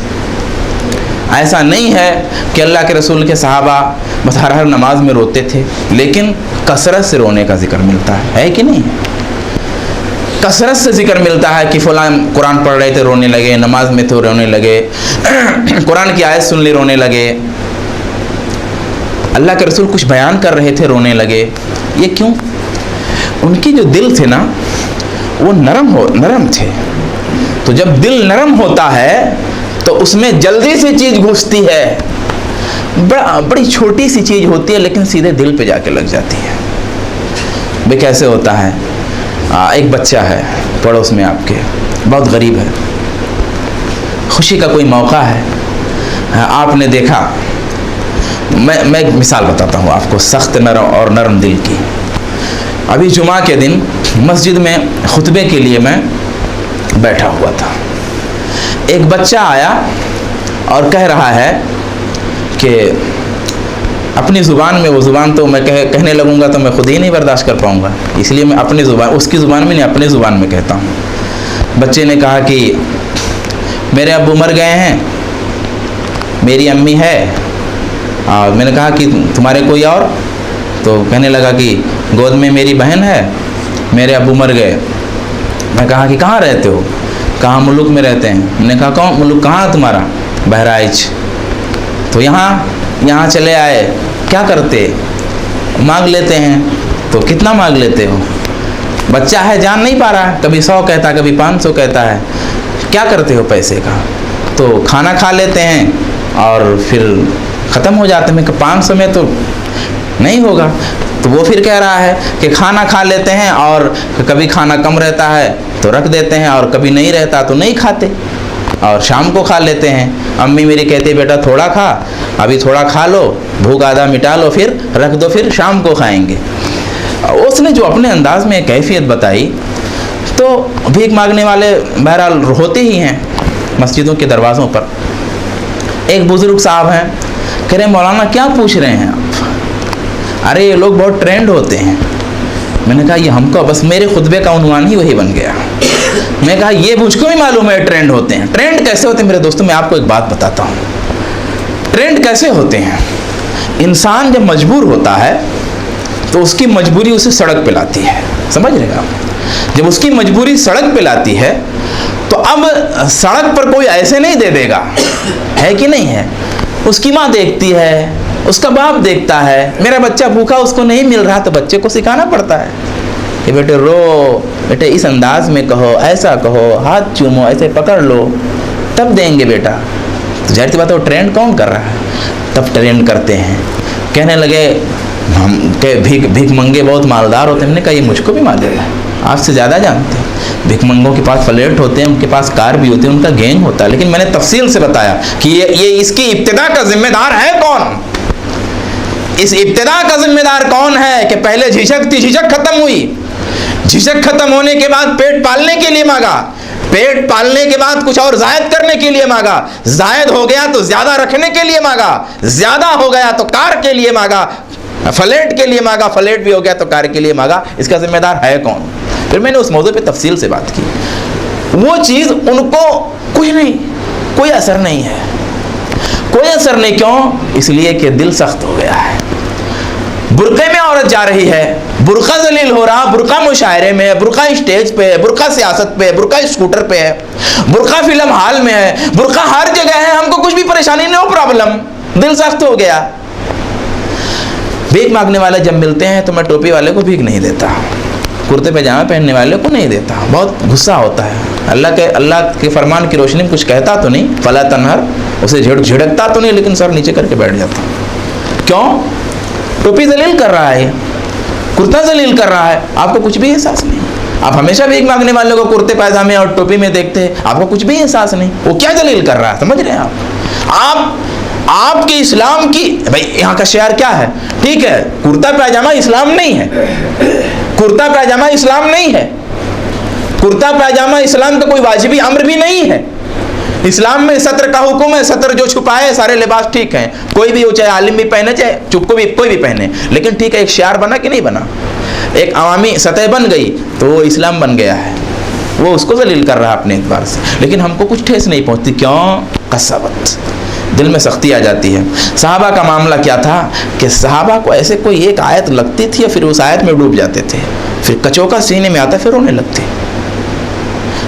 ऐसा नहीं है कि अल्लाह के रसूल के सहाबा बस हर नमाज में रोते थे, लेकिन कसरत से रोने का जिक्र मिलता है कि नहीं? कसरत से जिक्र मिलता है कि फ़लाँ कुरान पढ़ रहे थे रोने लगे, नमाज में तो रोने लगे, कुरान की आयत सुन ली रोने लगे, अल्लाह के रसूल कुछ बयान कर रहे थे रोने लगे। ये क्यों? उनकी जो दिल थे ना वो नरम थे। तो जब दिल नरम होता है तो उसमें जल्दी से चीज़ घुसती है, बड़ी छोटी सी चीज़ होती है लेकिन सीधे दिल पे जाके लग जाती है। वे कैसे होता है? एक बच्चा है पड़ोस में आपके, बहुत गरीब है, खुशी का कोई मौका है, आपने देखा, मैं एक मिसाल बताता हूँ आपको सख्त नरम दिल की। अभी जुमा के दिन मस्जिद में खुतबे के लिए मैं बैठा हुआ था, एक बच्चा आया और कह रहा है कि अपनी ज़ुबान में, वो ज़ुबान तो मैं कहने लगूंगा तो मैं खुद ही नहीं बर्दाश्त कर पाऊंगा, इसलिए मैं अपनी ज़ुबान, उसकी ज़ुबान में नहीं अपनी ज़ुबान में कहता हूँ। बच्चे ने कहा कि मेरे अब्बू मर गए हैं, मेरी अम्मी है, और मैंने कहा कि तुम्हारे कोई और? तो कहने लगा कि गोद में मेरी बहन है, मेरे अब्बू मर गए। मैं कहा कि कहाँ रहते हो? कहाँ मुल्क में रहते हैं। मैंने कहा कौन मुल्क, कहाँ तुम्हारा? बहराइच। तो यहाँ चले आए, क्या करते? मांग लेते हैं। तो कितना मांग लेते हो? बच्चा है, जान नहीं पा रहा, कभी 100 कहता, कभी 500 कहता है, क्या करते हो पैसे का? तो खाना खा लेते हैं और फिर ख़त्म हो जाते हैं। मैं 500 में तो नहीं होगा। तो वो फिर कह रहा है कि खाना खा लेते हैं और कभी खाना कम रहता है तो रख देते हैं और कभी नहीं रहता तो नहीं खाते और शाम को खा लेते हैं। अम्मी मेरी कहती है बेटा थोड़ा खा, अभी थोड़ा खा लो, भूख आधा मिटा लो, फिर रख दो, फिर शाम को खाएंगे। उसने जो अपने अंदाज में कैफियत बताई, तो भीख मांगने वाले बहरहाल होते ही हैं मस्जिदों के दरवाज़ों पर। एक बुज़ुर्ग साहब हैं, कह रहे मौलाना क्या पूछ रहे हैं आप? अरे ये लोग बहुत ट्रेंड होते हैं। मैंने कहा ये हमको, बस मेरे खुतबे का उन्वान ही वही बन गया। मैं कहा ये मुझको भी मालूम है ट्रेंड होते हैं। ट्रेंड कैसे होते हैं मेरे दोस्तों? मैं आपको एक बात बताता हूँ, ट्रेंड कैसे होते हैं। इंसान जब मजबूर होता है तो उसकी मजबूरी उसे सड़क पे लाती है, समझ रहे हैं आप? जब उसकी मजबूरी सड़क पे लाती है तो अब सड़क पर कोई ऐसे नहीं दे देगा, है कि नहीं है? उसकी माँ देखती है, उसका बाप देखता है, मेरा बच्चा भूखा, उसको नहीं मिल रहा, तो बच्चे को सिखाना पड़ता है कि बेटे रो, बेटे इस अंदाज में कहो, ऐसा कहो, हाथ चूमो, ऐसे पकड़ लो, तब देंगे बेटा। तो जाहिर सी बात है वो ट्रेंड कौन कर रहा है? तब ट्रेंड करते हैं। कहने लगे हम के भीख मंगे बहुत मालदार होते हैं। हमने कहा ये मुझको भी मालूम है, आपसे ज़्यादा जानते हैं। भीख मंगों के पास फ्लैट होते हैं, उनके पास कार भी होती है, उनका गैंग होता है। लेकिन मैंने तफसील से बताया कि ये इसकी इब्तिदा का जिम्मेदार है कौन? इस इब्तिदा का जिम्मेदार कौन है कि पहले झिझक थी, झिझक खत्म हुई, झिझक खत्म होने के बाद पेट पालने के लिए मांगा, पेट पालने के बाद कुछ और जायद करने के लिए मांगा, जायद हो गया तो ज्यादा रखने के लिए मांगा, ज्यादा हो गया तो कार के लिए मांगा, फ्लैट के लिए मांगा, फ्लैट भी हो गया तो कार के लिए मांगा। इसका जिम्मेदार है कौन? फिर मैंने उस मौजू पे तफसील से बात की। वो चीज़ उनको कुछ नहीं, कोई असर नहीं है, कोई असर नहीं। क्यों? इसलिए कि दिल सख्त हो गया है। बुरक़े में औरत जा रही है, बुरक़ा जलील हो रहा, बुरक़ा मुशायरे में है, बुरक़ा स्टेज पे है, बुरक़ा सियासत पे है, बुरक़ा स्कूटर पे है, बुरक़ा फिल्म हाल में है, बुरक़ा हर जगह है, हमको कुछ भी परेशानी नहीं, नो प्रॉब्लम, दिल सख्त हो गया। भीख मांगने वाले जब मिलते हैं तो मैं टोपी वाले को भीख नहीं देता, कुर्ते पैजामा पहनने वाले को नहीं देता, बहुत गुस्सा होता है। अल्लाह के फरमान की रोशनी में कुछ कहता तो नहीं, फला तनहर, उसे झिड़कता तो नहीं, लेकिन सर नीचे करके बैठ जाता। क्यों? टोपी जलील कर रहा है, कुर्ता जलील कर रहा है, आपको कुछ भी एहसास नहीं। आप हमेशा भीख मांगने वाले को कुर्ते पैजामे और टोपी में देखते हैं, आपको कुछ भी एहसास नहीं, वो क्या जलील कर रहा है, समझ रहे हैं आप? आपके इस्लाम की, भाई यहाँ का शेयर क्या है? ठीक है, कुर्ता पैजामा इस्लाम नहीं है, कुर्ता पैजामा इस्लाम नहीं है, कुर्ता पैजामा इस्लाम का कोई वाजिबी अम्र भी नहीं है। इस्लाम में सत्र का हुक्म है, सत्र जो छुपाए, सारे लिबास ठीक हैं, कोई भी हो, चाहे आलिम भी पहने, चाहे चुप कोई भी पहने, लेकिन ठीक है, एक शियार बना कि नहीं बना, एक अवामी सतह बन गई तो वो इस्लाम बन गया है, वो उसको जलील कर रहा है अपने एतबार से। लेकिन हमको कुछ ठेस नहीं पहुँचती, क्यों? कसावत, दिल में सख्ती आ जाती है। सहाबा का मामला क्या था कि सहाबा को ऐसे कोई एक आयत लगती थी और फिर उस आयत में डूब जाते थे, फिर कचौका सीने में आता, फिर रोने लगते।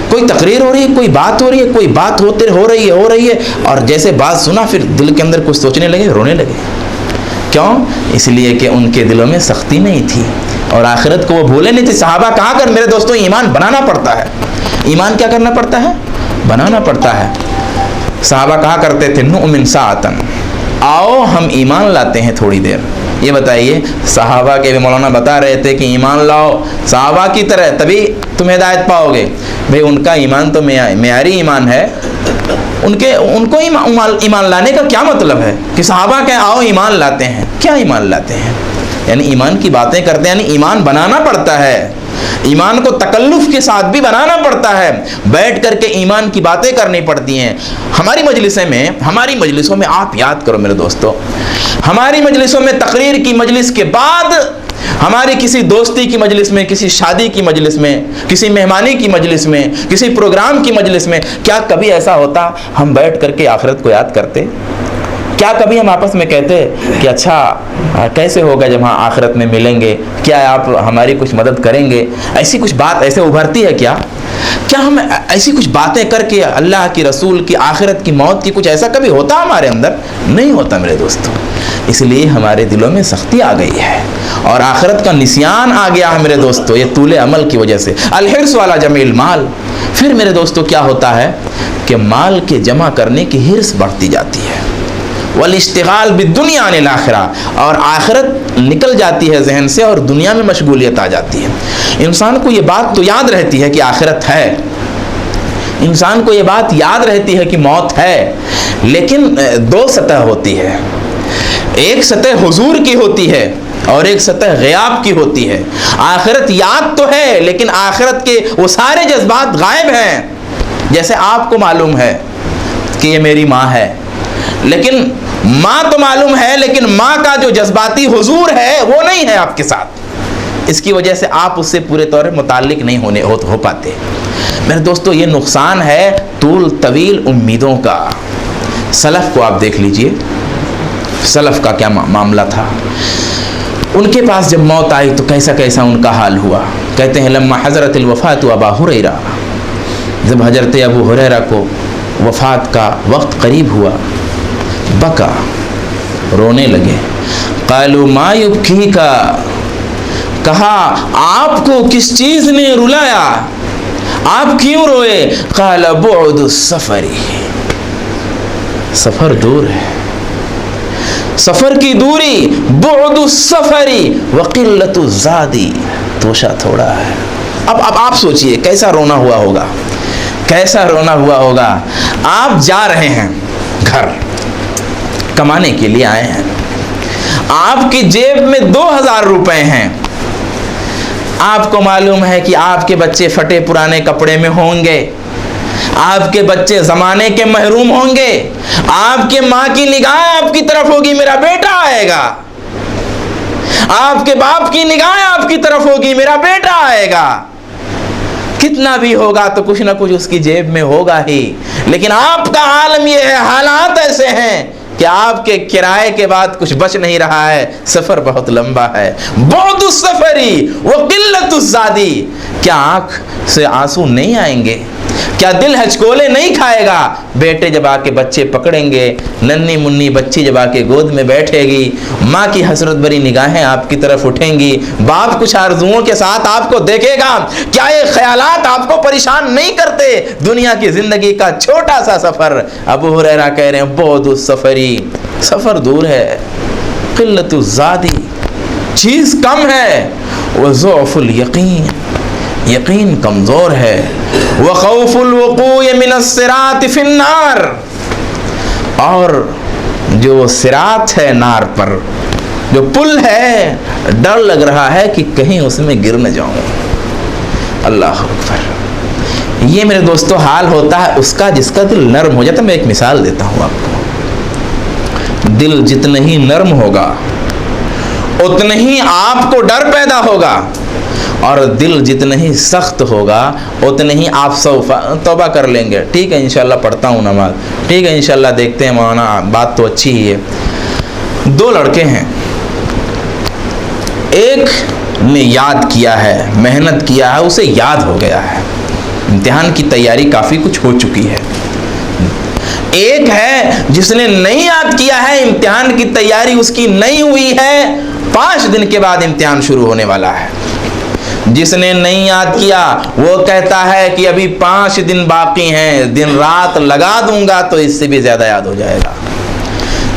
कोई तकरीर हो रही है, कोई बात हो रही है, कोई बात हो रही है और जैसे बात सुना फिर दिल के अंदर कुछ सोचने लगे, रोने लगे। क्यों? इसलिए कि उनके दिलों में सख्ती नहीं थी और आखिरत को वो भूले नहीं थे। सहाबा कहाँ कर, मेरे दोस्तों, ईमान बनाना पड़ता है। ईमान क्या करना पड़ता है? बनाना पड़ता है। सहाबा कहा करते थे, नुमिन साअतन, आओ हम ईमान लाते हैं थोड़ी देर। ये बताइए, सहाबा के भी मौलाना बता रहे थे कि ईमान लाओ सहाबा की तरह, तभी तुम हिदायत पाओगे। भाई उनका ईमान तो मेयारी ईमान है, उनको ईमान लाने का क्या मतलब है कि सहाबा के आओ ईमान लाते हैं? क्या ईमान लाते हैं? यानी ईमान की बातें करते हैं, यानी ईमान बनाना पड़ता है। ईमान को तकल्लुफ के साथ भी बनाना पड़ता है, बैठ करके ईमान की बातें करनी पड़ती हैं। हमारी मजलिसों में आप याद करो मेरे दोस्तों, हमारी मजलिसों में, तकरीर की मजलिस के बाद हमारी किसी दोस्ती की मजलिस में, किसी शादी की मजलिस में, किसी मेहमानी की मजलिस में, किसी प्रोग्राम की मजलिस में, क्या कभी ऐसा होता हम बैठ करके आखिरत को याद करते? क्या कभी हम आपस में कहते कि अच्छा कैसे होगा जब हाँ आखिरत में मिलेंगे, क्या आप हमारी कुछ मदद करेंगे? ऐसी कुछ बात ऐसे उभरती है क्या? क्या हम ऐसी कुछ बातें करके अल्लाह की, रसूल की, आखिरत की, मौत की, कुछ ऐसा कभी होता हमारे अंदर? नहीं होता मेरे दोस्तों। इसलिए हमारे दिलों में सख्ती आ गई है और आखिरत का निस्यान आ गया है मेरे दोस्तों, ये तूले अमल की वजह से। अलहिर्स वाला जमील माल। फिर मेरे दोस्तों क्या होता है कि माल के जमा करने की हिर्स बढ़ती जाती है। वल इश्तिगाल बिद्दुनिया अनिल आखिरा, और आखिरत निकल जाती है जहन से और दुनिया में मशगूलियत आ जाती है। इंसान को ये बात तो याद रहती है कि आखिरत है, इंसान को ये बात याद रहती है कि मौत है, लेकिन दो सतह होती है। एक सतह हुजूर की होती है और एक सतह ग़याब की होती है। आखिरत याद तो है, लेकिन आखिरत के वो सारे जज्बात गायब हैं। जैसे आपको मालूम है कि ये मेरी माँ है, लेकिन माँ तो मालूम है, लेकिन माँ का जो जज्बाती हुजूर है वो नहीं है आपके साथ। इसकी वजह से आप उससे पूरे तौर पर मुताल्लिक नहीं हो पाते। मेरे दोस्तों, ये नुकसान है तूल तवील उम्मीदों का। सलफ़ को आप देख लीजिए, सलफ़ का क्या मामला था। उनके पास जब मौत आई तो कैसा कैसा उनका हाल हुआ। कहते हैं लम्मा हज़रतिल वफ़ात अबा हुरैरा, जब हज़रत अबू हुरैरा को वफ़ात का वक्त करीब हुआ, बका, रोने लगे। क़ालू मा युबकीका, कहा आपको किस चीज़ ने रुलाया, आप क्यों रोए? क़ाल बुअदुस सफ़री, सफ़र दूर है, सफ़र की दूरी, बुअदुस सफ़री व क़िल्लतुज़ ज़ादी, तोशा थोड़ा है। अब आप सोचिए कैसा रोना हुआ होगा, कैसा रोना हुआ होगा। आप जा रहे हैं घर, कमाने के लिए आए हैं, आपकी जेब में 2000 रुपए हैं। आपको मालूम है कि आपके बच्चे फटे पुराने कपड़े में होंगे, आपके बच्चे ज़माने के महरूम होंगे, आपके माँ की निगाह आपकी तरफ होगी, मेरा बेटा आएगा, आपके बाप की निगाह आपकी तरफ होगी, मेरा बेटा आएगा। कितना भी होगा तो कुछ ना कुछ उसकी जेब में होगा ही। लेकिन आपका आलम यह है, हालात ऐसे हैं कि आपके किराए के बाद कुछ बच नहीं रहा है, सफ़र बहुत लंबा है। बुअदुस सफ़री व क़िल्लतुज़ ज़ादी, क्या आँख से आंसू नहीं आएंगे? क्या दिल हचकोले नहीं खाएगा? बेटे जब आके बच्चे पकड़ेंगे, नन्ही मुन्नी बच्ची जब आके गोद में बैठेगी, माँ की हसरत भरी निगाहें आपकी तरफ उठेंगी, बाप कुछ आरजुओं के साथ आपको देखेगा। क्या ये ख्यालात आपको परेशान नहीं करते? दुनिया की जिंदगी का छोटा सा सफ़र। अबू हुरैरा कह रहे हैं बुअदुस सफ़री, सफ़र दूर है, क़िल्लतुज़ ज़ादी, चीज़ कम है, व ज़ुअफ़ुल यक़ीन, यकीन कमज़ोर है, व खौफुल वक़ूअ मिनस सिरात फिन्नार, और जो सिरात है नार पर, जो पुल है, डर लग रहा है कि कहीं उसमें गिर न जाऊं। अल्लाह अकबर। ये मेरे दोस्तों हाल होता है उसका जिसका दिल नर्म हो जाता है। मैं एक मिसाल देता हूँ आपको। दिल जितना ही नर्म होगा उतने ही आपको डर पैदा होगा, और दिल जितना ही सख्त होगा उतने ही आप तौबा कर लेंगे। ठीक है इंशाल्लाह पढ़ता हूँ नमाज, ठीक है इंशाल्लाह देखते हैं मौलाना, बात तो अच्छी ही है। 2 लड़के हैं, एक ने याद किया है, मेहनत किया है, उसे याद हो गया है, इम्तिहान की तैयारी काफ़ी कुछ हो चुकी है। एक है जिसने नहीं याद किया है, इम्तिहान की तैयारी उसकी नहीं हुई है, 5 दिन के बाद इम्तिहान शुरू होने वाला है। जिसने नहीं याद किया वो कहता है कि अभी 5 दिन बाकी हैं, दिन रात लगा दूंगा तो इससे भी ज्यादा याद हो जाएगा।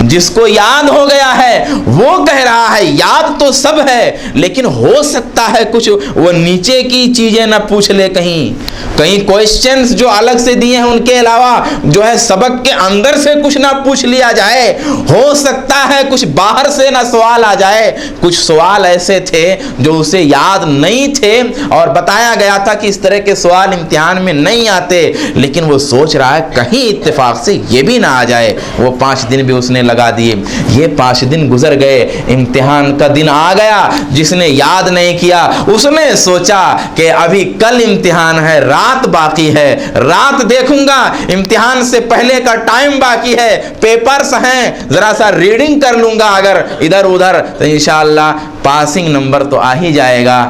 जिसको याद हो गया है वो कह रहा है याद तो सब है, लेकिन हो सकता है कुछ वो नीचे की चीजें ना पूछ ले, कहीं क्वेश्चंस जो अलग से दिए हैं उनके अलावा जो है सबक के अंदर से कुछ ना पूछ लिया जाए। हो सकता है कुछ बाहर से ना सवाल आ जाए। कुछ सवाल ऐसे थे जो उसे याद नहीं थे और बताया गया था कि इस तरह के सवाल इम्तिहान में नहीं आते, लेकिन वो सोच रहा है कहीं इत्तेफाक से ये भी ना आ जाए। वो 5 दिन भी उसने लगा दिए। ये 5 दिन गुजर गए, इम्तिहान का दिन आ गया। जिसने याद नहीं किया उसने सोचा कि अभी कल इम्तिहान है, रात बाकी है, रात देखूंगा, इम्तिहान से पहले का टाइम बाकी है, पेपर्स हैं, जरा सा रीडिंग कर लूंगा अगर इधर उधर तो इंशाअल्लाह पासिंग नंबर तो आ ही जाएगा।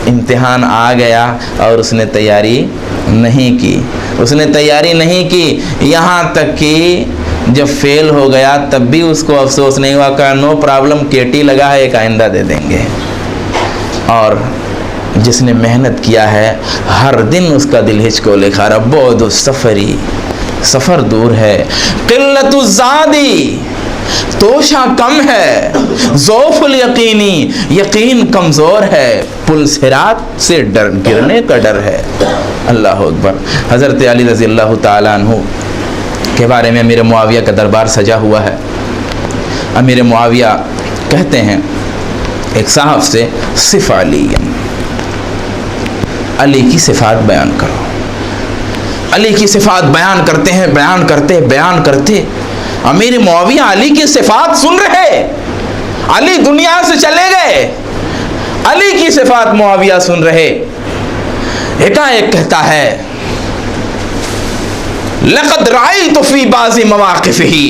इम्तिहान आ गया और उसने तैयारी नहीं की, उसने तैयारी नहीं की। यहाँ तक कि जब फेल हो गया तब भी उसको अफसोस नहीं हुआ, कहा नो प्रॉब्लम, केटी लगा है, एक आइंदा दे देंगे। और जिसने मेहनत किया है हर दिन उसका दिल हिचकोले खा रहा, बहुत सफरी, सफ़र दूर है, क़िल्लतुज़्ज़ादी, तोशा कम है, ज़ौफ़ुल यकीनी, यकीन कमज़ोर है, पुल सिरात से डर गिरने का डर है। अल्लाह अकबर। हज़रत अली रज़ी अल्लाह ताला अन्हु के बारे में अमीर मुआविया का दरबार सजा हुआ है। अमीर मुआविया कहते हैं एक साहब से, सिफ़ अली, अली की सिफ़ात बयान करो। अली की सिफ़ात बयान करते हैं, बयान करते अमीर मुआविया अली की सिफ़ात सुन रहे, अली दुनिया से चले गए, अली की सिफ़ात मुआविया सुन रहे। एकाएक कहता है, लक़द रायतु फ़ी बाज़ि मवाक़िफ़िही,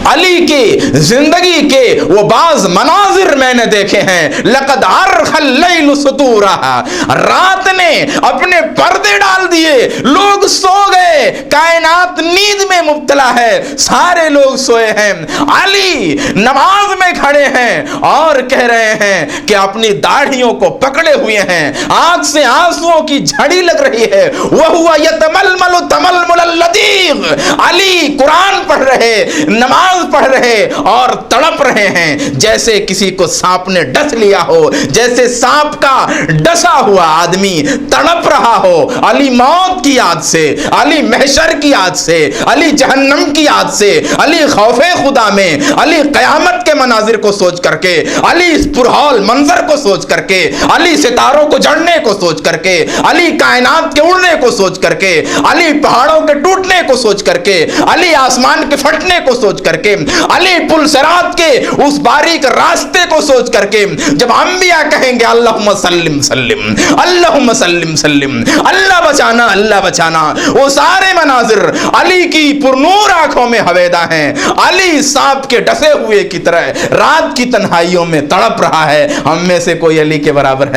अली की जिंदगी के वो बाज मनाजिर मैंने देखे हैं। लक़द अर्ख़ल लैलु सुतूरहा, रात ने अपने पर्दे डाल दिए, लोग सो गए, कायनात नींद में मुब्तला है, सारे लोग सोए हैं, अली नमाज में खड़े हैं और कह रहे हैं कि अपनी दाढ़ियों को पकड़े हुए हैं, आंख से आंसुओं की झड़ी लग रही है। वह हुआ यतमलमलु तमलमुल लदीग, अली कुरान पढ़ रहे, नमाज पढ़ रहे और तड़प रहे हैं जैसे किसी को सांप ने डस लिया हो, जैसे सांप का डसा हुआ आदमी तड़प रहा हो। अली मौत की याद से, अली महशर की याद से, अली जहन्नम की याद से, अली खौफे खुदा में, अली कयामत के मनाजिर को सोच करके, अली इस पुरहौल मंजर को सोच करके, अली सितारों को जड़ने को सोच करके, अली कायनात के उड़ने को सोच करके, अली पहाड़ों के टूटने को सोच करके, अली आसमान के फटने को सोच करके, अली पुल सिरात के उस बारीक रास्ते को सोच करके, जब अंबिया कहेंगे अल्लाहुम्मा सल्लिम सल्लिम, अल्लाहुम्मा सल्लिम सल्लिम, अल्लाह बचाना, अल्लाह बचाना, वो सारे मनाजिर अली की पुरनूर आंखों में हवेदा हैं। अली सांप के डसे हुए की तरह रात की तन्हाइयों में तड़प रहा है। हम में से कोई अली के बराबर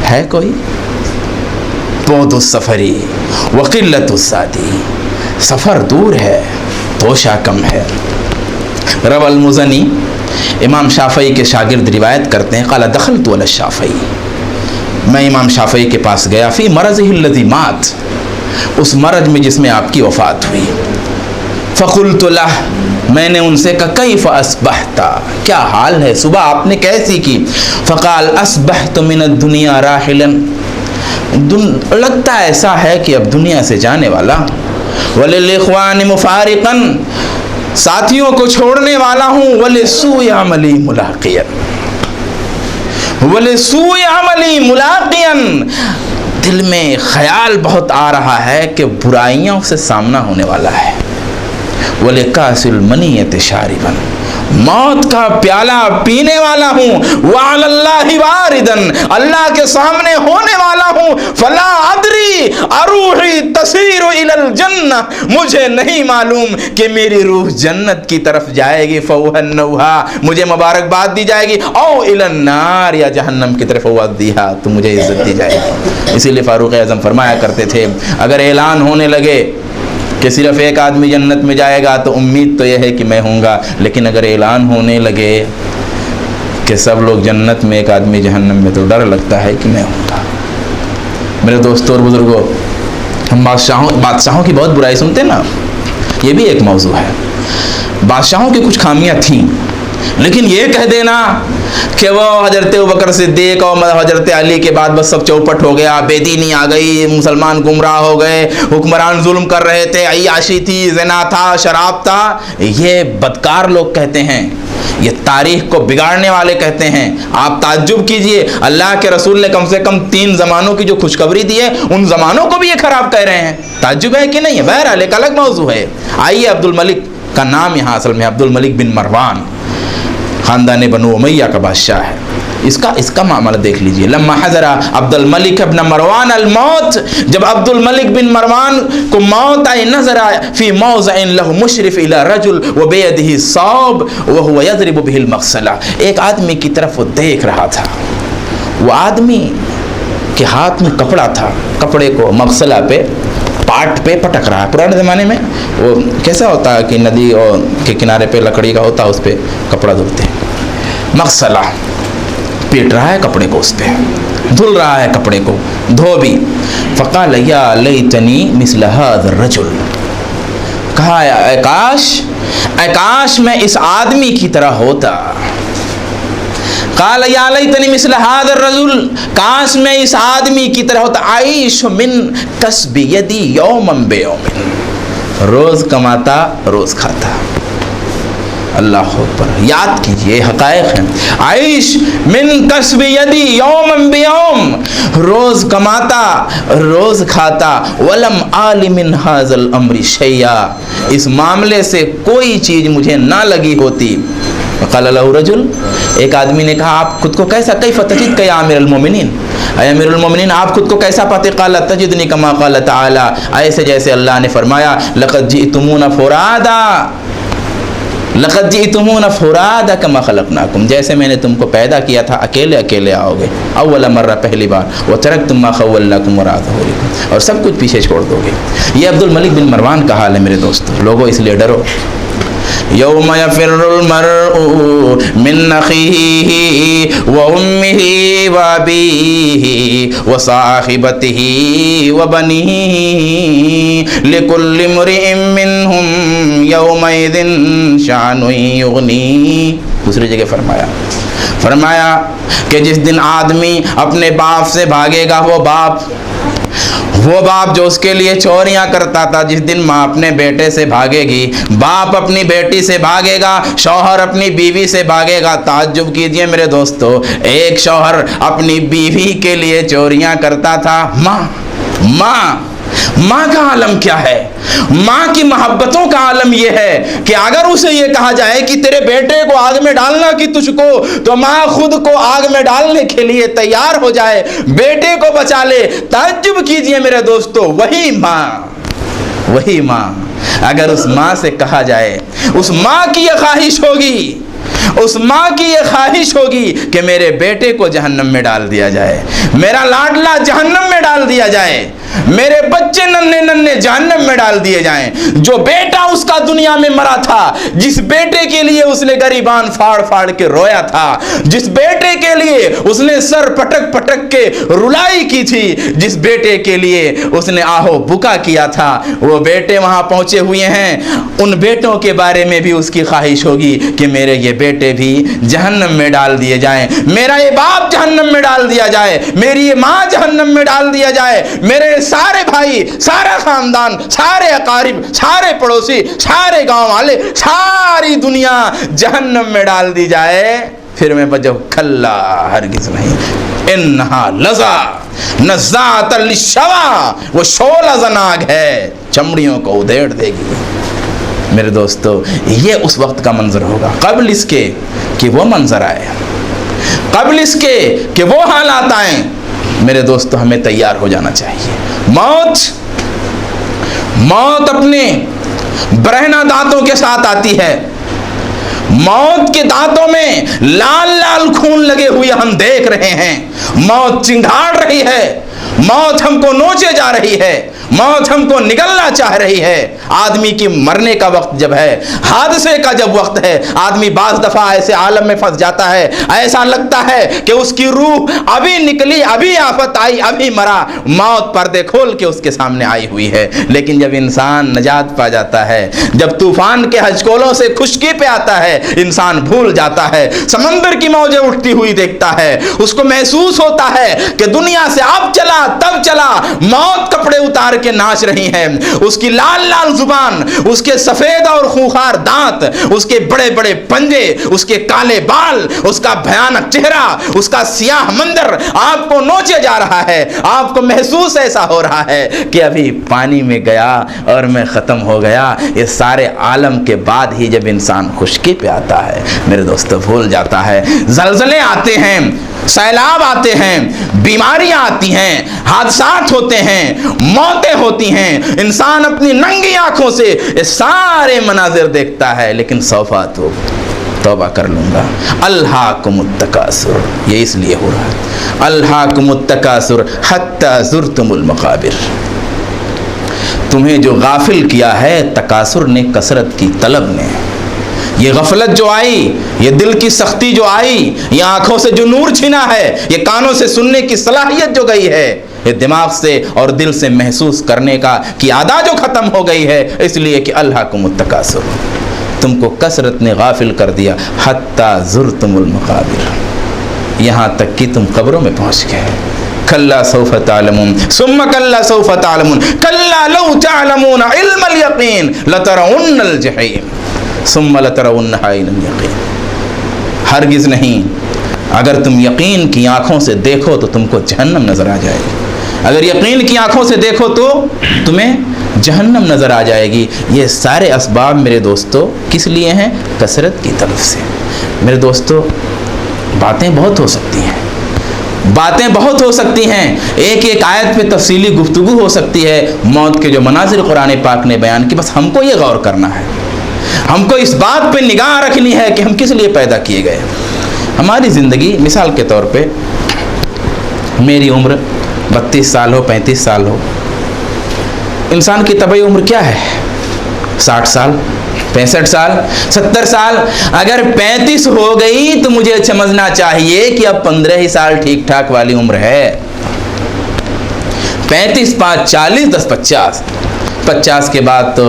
है कोई? बोदुस सफरी व क़िल्लतुज़्ज़ादी, सफ़र दूर है, तोशा कम है। रव अल-मुज़नी इमाम शाफ़ई के शागिर्द रिवायत करते हैं, क़ाला दख़लतु अला शाफ़ई, मैं इमाम शाफ़ई के पास गया, फ़ी मरज़िहिल लज़ी मात, उस मरज में जिसमें आपकी वफ़ात हुई। फ़क़ुल्तु लह, मैंने उनसे कहा कैफ़ अस्बहता, क्या हाल है, सुबह आपने कैसी की? फ़क़ाल अस्बहतु मिनद दुनिया राहिलन, लगता ऐसा है कि अब दुनिया से जाने वाला, वलिल इख़वानि मुफ़ारिक़न, साथियों को छोड़ने वाला हूँ, वलिस्सूइ अमली मुलाक़ियन, वलिस्सूइ अमली मुलाक़ियन, दिल में ख्याल बहुत आ रहा है कि बुराइयों से सामना होने वाला है। वलिकासिल मनियत शारिबन, मौत का प्याला पीने वाला हूँ, वअलल्लाहि वारिदन, अल्लाह के सामने होने वाला हूँ। फला अदरी अरूही तसीरु इलल जन्नह, मुझे नहीं मालूम कि मेरी रूह जन्नत की तरफ जाएगी, फउहन्नौहा, मुझे मुबारकबाद दी जाएगी, औ इलन नार, या जहन्नम की तरफ वद्दिहा, तो मुझे इज्जत दी जाएगी। इसीलिए फारूक आज़म फरमाया करते थे, अगर ऐलान होने लगे कि सिर्फ एक आदमी जन्नत में जाएगा तो उम्मीद तो यह है कि मैं हूँगा, लेकिन अगर ऐलान होने लगे कि सब लोग जन्नत में एक आदमी जहन्नम में, तो डर लगता है कि मैं हूँगा। मेरे दोस्तों और बुज़ुर्गों, हम बादशाहों की बहुत बुराई सुनते ना, ये भी एक मौजू है। बादशाहों की कुछ खामियाँ थीं, लेकिन ये कह देना कि वो हज़रत अबूबकर सिद्दीक़ और हज़रत अली के बाद बस सब चौपट हो गया, बेदीनी आ गई, मुसलमान गुमराह हो गए, हुक्मरान जुल्म कर रहे थे, अय्याशी थी, ज़िना था, शराब था, ये बदकार लोग कहते हैं, ये तारीख़ को बिगाड़ने वाले कहते हैं। आप ताज्जुब कीजिए, अल्लाह के रसूल ने कम से कम 3 ज़मानों की जो खुशखबरी दी है, उन ज़मानों को भी ये ख़राब कह रहे हैं। ताज्जुब है कि नहीं है? बहरहाल एक अलग मौजू है। आइए अब्दुल मलिक का नाम यहाँ असल में अब्दुल मलिक बिन मरवान, ख़ानदान बनु उमैया का बादशाह है। इसका मामला देख लीजिए। लम्मा हज़रा अब्दुल मलिक इब्न मरवान अल मौत, जब अब्दुल मलिक बिन मरवान को मौत आई, नज़र आया फ़ी मौज़िन लहु मुशरिफ़ इला रजुल व बियदिही सौब व हुवा यज़रिबु बिहिल मग़सला। एक आदमी की तरफ वो देख रहा था, वो आदमी के हाथ में कपड़ा था, कपड़े को मग़सला पे, पाट पे पटक रहा है। पुराने ज़माने में वो कैसा होता है कि नदी और के किनारे पे लकड़ी का होता है, उस पर कपड़ा धुलते हैं। मग़सला पीट रहा है कपड़े को, उस पर धुल रहा है कपड़े को, धोबी। फ़क़ाल या लैतनी मिस्ल हाज़ा रजुल, कहा काश मैं इस आदमी की तरह होता। क़ाल या लैतनी मिस्ल हाज़ा रजुल, काश मैं इस आदमी की तरह होता। आइश मिन कस्बी यदी यौमन बेयौमिन, रोज़ कमाता रोज़ खाता। अल्लाह अकबर, याद कीजिए, हक़ाइक़ हैं। आइश मिन कस्बी यदी यौमन बियौम, रोज़ कमाता रोज़ खाता। वलम आलि मिन हाज़ल अम्रि शैया, इस मामले से कोई चीज़ मुझे ना लगी होती। क़ाल लहु रजुल, एक आदमी ने कहा आप खुद को कैसा, कैफ़ तजिद का या अमीरुल मोमिनीन, अय अमीरुल मोमिनीन आप खुद को कैसा पाते? क़ाल तजिदनी कमा क़ाल तआला, ऐसे जैसे अल्लाह ने फरमाया लक़द जिअतुमूना फ़ुरादा, लक़द जिअतुमूना फ़ुरादा कमा ख़लक़नाकुम, जैसे मैंने तुमको पैदा किया था अकेले अकेले आओगे, अव्वल मर्रा, पहली बार। व तरक्तुम मा ख़व्वलनाकुम वराअ ज़ुहूरिकुम, और सब कुछ पीछे छोड़ दोगे। ये अब्दुल मलिक बिन मरवान का हाल है मेरे दोस्तों। लोगों इसलिए डरो। यौम यफ़िर्रुल मर्उ मिन अख़ीही व उम्मिही व अबीही व साहिबतिही व बनीही लिकुल्लि इम्रिइन मिनहुम यौमइज़िन शानुन युग़नी। दूसरी जगह फरमाया कि जिस दिन आदमी अपने बाप से भागेगा, वो बाप जो उसके लिए चोरियां करता था, जिस दिन माँ अपने बेटे से भागेगी, बाप अपनी बेटी से भागेगा, शौहर अपनी बीवी से भागेगा। ताज्जुब कीजिए मेरे दोस्तों, एक शौहर अपनी बीवी के लिए चोरियां करता था। माँ का आलम क्या है? माँ की मोहब्बतों का आलम यह है कि अगर उसे ये कहा जाए कि तेरे बेटे को आग में डालना कि तुझको, तो माँ खुद को आग में डालने के लिए तैयार हो जाए, बेटे को बचा ले। ताज्जुब कीजिए मेरे दोस्तों, वही माँ अगर उस माँ से कहा जाए, उस माँ की यह ख्वाहिश होगी कि मेरे बेटे को जहन्नम में डाल दिया जाए, मेरा लाडला जहन्नम में डाल दिया जाए, मेरे बच्चे नन्हे जहन्नम में डाल दिए जाएं। जो बेटा उसका दुनिया में मरा था, जिस बेटे के लिए उसने गरीबान फाड़ फाड़ के रोया था, जिस बेटे के लिए उसने सर पटक पटक के रुलाई की थी, जिस बेटे के लिए उसने आहो बुका किया था, वो बेटे वहां पहुंचे हुए हैं। उन बेटों के बारे में भी उसकी ख्वाहिश होगी कि मेरे ये बेटे भी जहन्नम में डाल दिए जाएं, मेरा ये बाप जहन्नम में डाल दिया जाए, मेरी ये माँ जहन्नम में डाल दिया जाए, मेरे सारे भाई, सारा खानदान, सारे अकारिब, सारे पड़ोसी, सारे गांव वाले, सारी दुनिया जहन्नम में डाल दी जाए। फिर मैं बजब खल्ला, हरगिज़ नहीं। इन्हा लज़ा नज़्ज़ातल लिश्शवा, वो शोला जनाग है, चमड़ियों को उधेड़ देगी। मेरे दोस्तों, ये उस वक्त का मंजर होगा, कब्ल इसके कि वो मंजर आए, कब्ल इसके कि वो हालात आए। मेरे दोस्तों, हमें तैयार हो जाना चाहिए। मौत अपने बरहना दांतों के साथ आती है। मौत के दांतों में लाल लाल खून लगे हुए हम देख रहे हैं। मौत चिंगाड़ रही है, मौत हमको नोचे जा रही है, मौत हमको निगलना चाह रही है। आदमी की मरने का वक्त जब है, हादसे का जब वक्त है, आदमी बाज दफा ऐसे आलम में फंस जाता है, ऐसा लगता है कि उसकी रूह अभी निकली, अभी आफत आई, अभी मरा, मौत पर्दे खोल के उसके सामने आई हुई है। लेकिन जब इंसान नजात पा जाता है, जब तूफान के हजकोलों से खुशकी पे आता है, इंसान भूल जाता है, समंदर की मौजें उठती हुई देखता है, उसको महसूस होता है कि दुनिया से अब चला तब चला, मौत कपड़े उतार करके नाच रही हैं। उसकी लाल लाल जुबान, उसके सफेद और खूंखार दांत, उसके बड़े बड़े पंजे, उसके काले बाल, उसका भयानक चेहरा, उसका सियाह मंदर आपको नोचे जा रहा है। आपको महसूस ऐसा हो रहा है कि अभी पानी में गया और मैं खत्म हो गया। ये सारे आलम के बाद ही जब इंसान खुशकी पे आता है मेरे दोस्तों, भूल जाता है। जलजले आते हैं, सैलाब आते हैं, बीमारियां आती हैं, हादसात होते हैं, मौतें होती हैं। इंसान अपनी नंगी आंखों से ये सारे मनाजिर देखता है, लेकिन सौफा तो तौबा कर लूंगा। अल्हाकुमुत तकासुर, ये इसलिए हो रहा है। अल्हाकुमुत तकासुर हत्ता ज़ुरतुमुल मक़ाबिर। तुम्हें जो गाफिल किया है तकासुर ने, कसरत की तलब ने। ये गफलत जो आई, ये दिल की सख्ती जो आई, ये आंखों से जो नूर छीना है, ये कानों से सुनने की सलाहियत जो गई है, ये दिमाग से और दिल से महसूस करने की आदत जो खत्म हो गई है, इसलिए कि अल्हाकुमुत तकासुर, तुमको कसरत ने गाफिल कर दिया। हत्ता ज़ुरतुमुल मक़ाबिर, यहाँ तक कि तुम कब्रों में पहुँच गए। कल्ला सौफ तालमून सुम्मा कल्ला सौफ तालमून कल्ला लौ तालमून इल्मल यकीन लतरउन्नल जहीम सुम्मा लतरउन्नहा इल्मल यकीन। हरगिज़ नहीं, अगर तुम यकीन की आँखों से देखो तो तुमको जहन्नम नज़र आ जाएगी। अगर यकीन की आँखों से देखो तो तुम्हें जहन्नम नज़र आ जाएगी। ये सारे असबाब मेरे दोस्तों किस लिए हैं? कसरत की तरफ से। मेरे दोस्तों, बातें बहुत हो सकती हैं, बातें बहुत हो सकती हैं, एक एक आयत पे तफसीली गुफ्तगू हो सकती है। मौत के जो मनाजिर कुरान पाक ने बयान की, बस हमको ये गौर करना है, हमको इस बात पे निगाह रखनी है कि हम किस लिए पैदा किए गए। हमारी ज़िंदगी, मिसाल के तौर पे मेरी उम्र 32 साल हो, 35 साल हो। इंसान की तबई उम्र क्या है? 60 साल, 65 साल, 70 साल। अगर 35 हो गई तो मुझे समझना चाहिए कि अब 15 ही साल ठीक ठाक वाली उम्र है। 35 5 40 10 50। 50 के बाद तो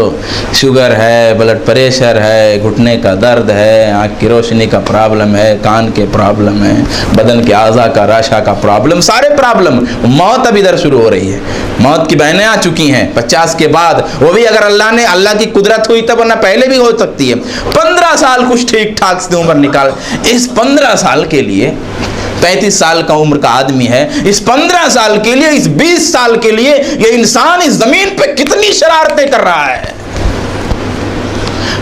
शुगर है, ब्लड प्रेशर है, घुटने का दर्द है, आँख की रोशनी का प्रॉब्लम है, कान के प्रॉब्लम है, बदन के आज़ा का राशा का प्रॉब्लम, सारे प्रॉब्लम। मौत अब इधर शुरू हो रही है, मौत की बहनें आ चुकी हैं 50 के बाद। वो भी अगर अल्लाह की कुदरत हुई तब, वरना पहले भी हो सकती है। 15 साल कुछ ठीक ठाक से उम्र निकाल। इस 15 साल के लिए 35 साल का उम्र का आदमी है, इस 15 साल के लिए, इस 20 साल के लिए ये इंसान इस जमीन पे कितनी शरारतें कर रहा है।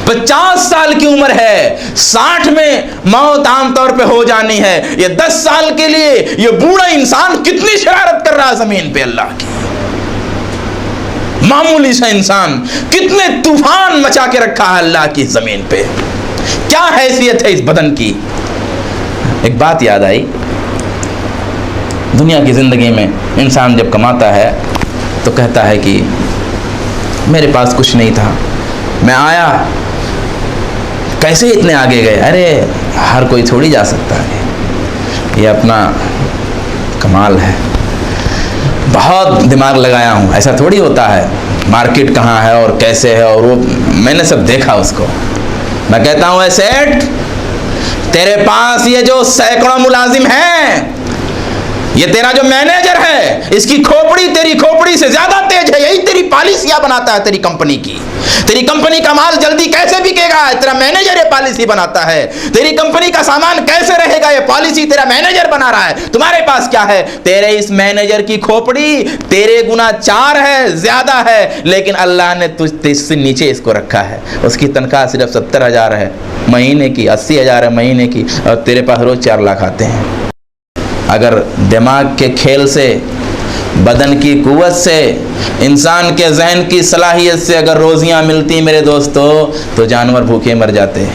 50 साल की उम्र है, 60 में मौत आमतौर पे हो जानी है। ये 10 साल के लिए ये बूढ़ा इंसान कितनी शरारत कर रहा है जमीन पे अल्लाह की। मामूली सा इंसान कितने तूफान मचा के रखा है अल्लाह की जमीन पे। क्या हैसियत है इस बदन की। एक बात याद आई, दुनिया की ज़िंदगी में इंसान जब कमाता है तो कहता है कि मेरे पास कुछ नहीं था, मैं आया, कैसे इतने आगे गए। अरे हर कोई थोड़ी जा सकता है, ये अपना कमाल है, बहुत दिमाग लगाया हूँ, ऐसा थोड़ी होता है। मार्केट कहाँ है और कैसे है और वो मैंने सब देखा उसको। मैं कहता हूँ सेठ, तेरे पास ये जो सैकड़ों मुलाजिम हैं, ये तेरा जो मैनेजर है, इसकी खोपड़ी तेरी खोपड़ी से ज्यादा तेज है, यही तेरी पॉलिसियां बनाता है तेरी कंपनी की। तेरी कंपनी का माल जल्दी कैसे बिकेगा, तेरा मैनेजर ये पॉलिसी बनाता है। तेरी कंपनी का सामान कैसे रहेगा, ये पॉलिसी तेरा मैनेजर बना रहा है। तुम्हारे पास क्या है? तेरे इस मैनेजर की खोपड़ी तेरे गुना 4 है, ज्यादा है, लेकिन अल्लाह ने तुझसे नीचे इसको रखा है। उसकी तनख्वाह सिर्फ 70,000 है महीने की, 80,000 है महीने की, और तेरे पास रोज 4 लाख आते हैं। अगर दिमाग के खेल से, बदन की कुव्वत से, इंसान के जहन की सलाहियत से अगर रोज़ियाँ मिलती मेरे दोस्तों, तो जानवर भूखे मर जाते,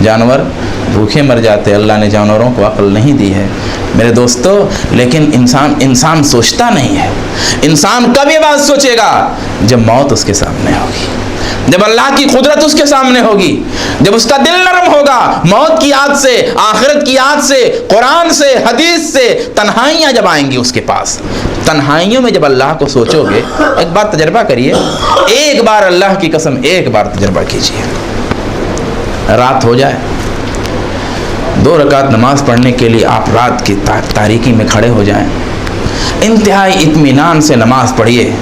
जानवर भूखे मर जाते। अल्लाह ने जानवरों को अक्ल नहीं दी है मेरे दोस्तों। लेकिन इंसान सोचता नहीं है। इंसान कब ये बात सोचेगा? जब मौत उसके सामने होगी, जब अल्लाह की कुदरत उसके सामने होगी, जब उसका दिल नरम होगा मौत की याद से, आखिरत की याद से, कुरान से, हदीस से। तन्हाइयाँ जब आएंगी उसके पास, तन्हाइयों में जब अल्लाह को सोचोगे, एक बार तजर्बा करिए, एक बार अल्लाह की कसम एक बार तजर्बा कीजिए। रात हो जाए, 2 रकात नमाज पढ़ने के लिए आप रात की तारीकी में खड़े हो जाएं, इंतहाई इत्मीनान से नमाज पढ़िए।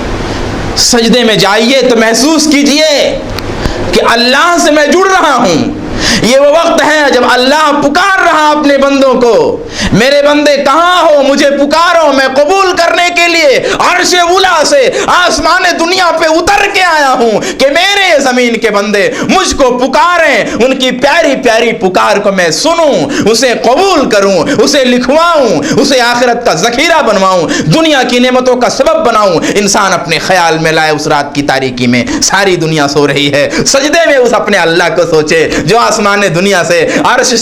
सजदे में जाइए तो महसूस कीजिए कि अल्लाह से मैं जुड़ रहा हूँ। ये वो वक्त है जब अल्लाह पुकार रहा अपने बंदों को, मेरे बंदे कहाँ हो, मुझे पुकारो, मैं कबूल करने के लिए अर्श उला से आसमान दुनिया पे उतर के आया हूँ कि मेरे जमीन के बंदे मुझको पुकारें, उनकी प्यारी प्यारी पुकार को मैं सुनूं, उसे कबूल करूं, उसे लिखवाऊं, उसे आखिरत का जखीरा बनवाऊं, दुनिया की नेमतों का सबब बनाऊं। इंसान अपने ख्याल में लाए उस रात की तारीकी में सारी दुनिया सो रही है, सजदे में उस अपने अल्लाह को सोचे जो आसमान दुनिया से अर्श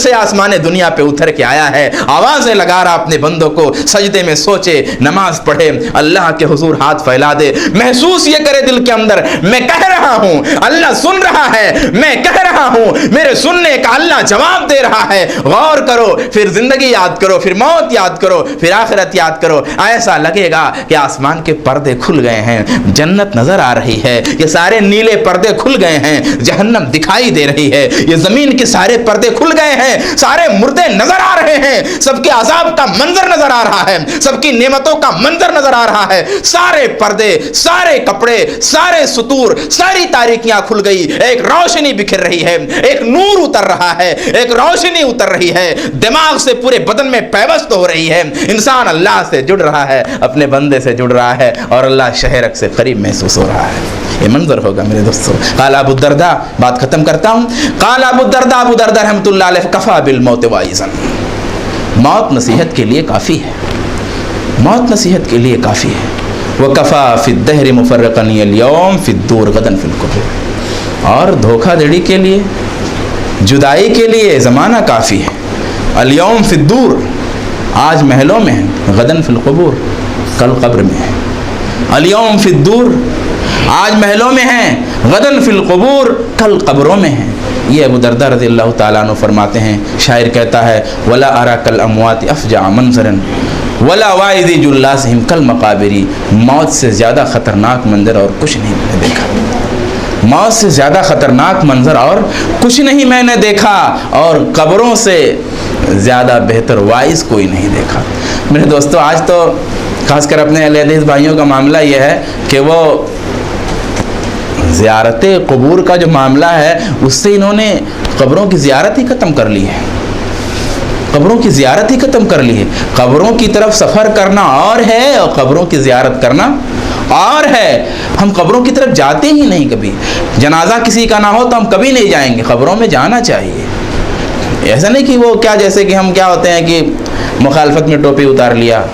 से आसमान दुनिया पे उतर के आया है। आवाजें लगा रहा अपने बंदों को, सजदे में सोचे, नमाज पढ़े, अल्लाह के हुजूर हाथ फैला दे, महसूस ये करे दिल के अंदर मैं कह रहा हूं, अल्लाह सुन रहा है, मैं कह रहा हूं, मेरे सुनने का अल्लाह जवाब दे रहा है। गौर करो, फिर जिंदगी याद करो, फिर मौत याद करो, फिर आखिरत याद करो। ऐसा लगेगा कि आसमान के पर्दे खुल गए हैं, जन्नत नजर आ रही है, ये सारे नीले पर्दे खुल गए हैं, जहन्नम दिखाई दे रही है, ये जमीन के सारे पर्दे खुल गए हैं, सारे मुर्दे नजर आ रहे हैं, सबके अजाब का मंजर नजर आ रहा है, सबकी नेमतों का मंजर नजर आ रहा है, सारे पर्दे, सारे कपड़े, सारे सुतूर, सारी तारीकियां खुल गई, एक रोशनी बिखर रही है, एक नूर उतर रहा है, एक रोशनी उतर रही है, दिमाग से पूरे बदन में पैवस्त हो रही है। इंसान अल्लाह से जुड़ रहा है, अपने बंदे से जुड़ रहा है और अल्लाह शहरक से करीब महसूस हो रहा है। ये मंजर होगा मेरे दोस्तों। काला अबू दरदा, बात खत्म करता हूँ। काला अबू दरदा रहमतुल्लाह अलैह, कफा बिल मौत वाइज़न, मौत नसीहत के लिए काफ़ी है, मौत नसीहत के लिए काफ़ी है। वह कफ़ा फ़िद्दहर मुफ़र्रक़न यौम फ़िद्दूर गदन फ़िल क़ुबूर, और धोखाधड़ी के लिए, जुदाई के लिए ज़माना काफ़ी है। अल-यौम फ़िद्दूर, आज महलों में है, गदन फ़िल क़ुबूर, कल कब्र में है। अल-यौम फ़िद्दूर, आज महलों में हैं, गदन फ़िल क़ुबूर, कल कब्रों में हैं। ये अबू दरदा रज़ियल्लाहु ताला अन्हु फरमाते हैं, शायर कहता है, वला अरा कल अमवात अफ़जा मंज़रन वला वाइज़ी जुल्लासिहिम कल मक़ाबिरी, मौत से ज़्यादा ख़तरनाक मंजर और कुछ नहीं मैंने देखा, मौत से ज़्यादा ख़तरनाक मंजर और कुछ नहीं मैंने देखा, और कब्रों से ज़्यादा बेहतर वाइज़ कोई नहीं देखा। मेरे दोस्तों, आज तो खासकर अपने अहले हदीस भाइयों का मामला यह है कि वो ज़ियारत क़ुबूर का जो मामला है उससे इन्होंने कब्रों की ज़ियारत ही ख़त्म कर ली है, कब्रों की ज़ियारत ही ख़त्म कर ली है। कब्रों की तरफ सफ़र करना और है और कब्रों की ज़ियारत करना और है। हम कब्रों की तरफ जाते ही नहीं, कभी जनाजा किसी का ना हो तो हम कभी नहीं जाएंगे, कब्रों में जाना चाहिए। ऐसा नहीं कि वो क्या, जैसे कि हम क्या होते हैं कि मुखालफत में टोपी उतार लिया,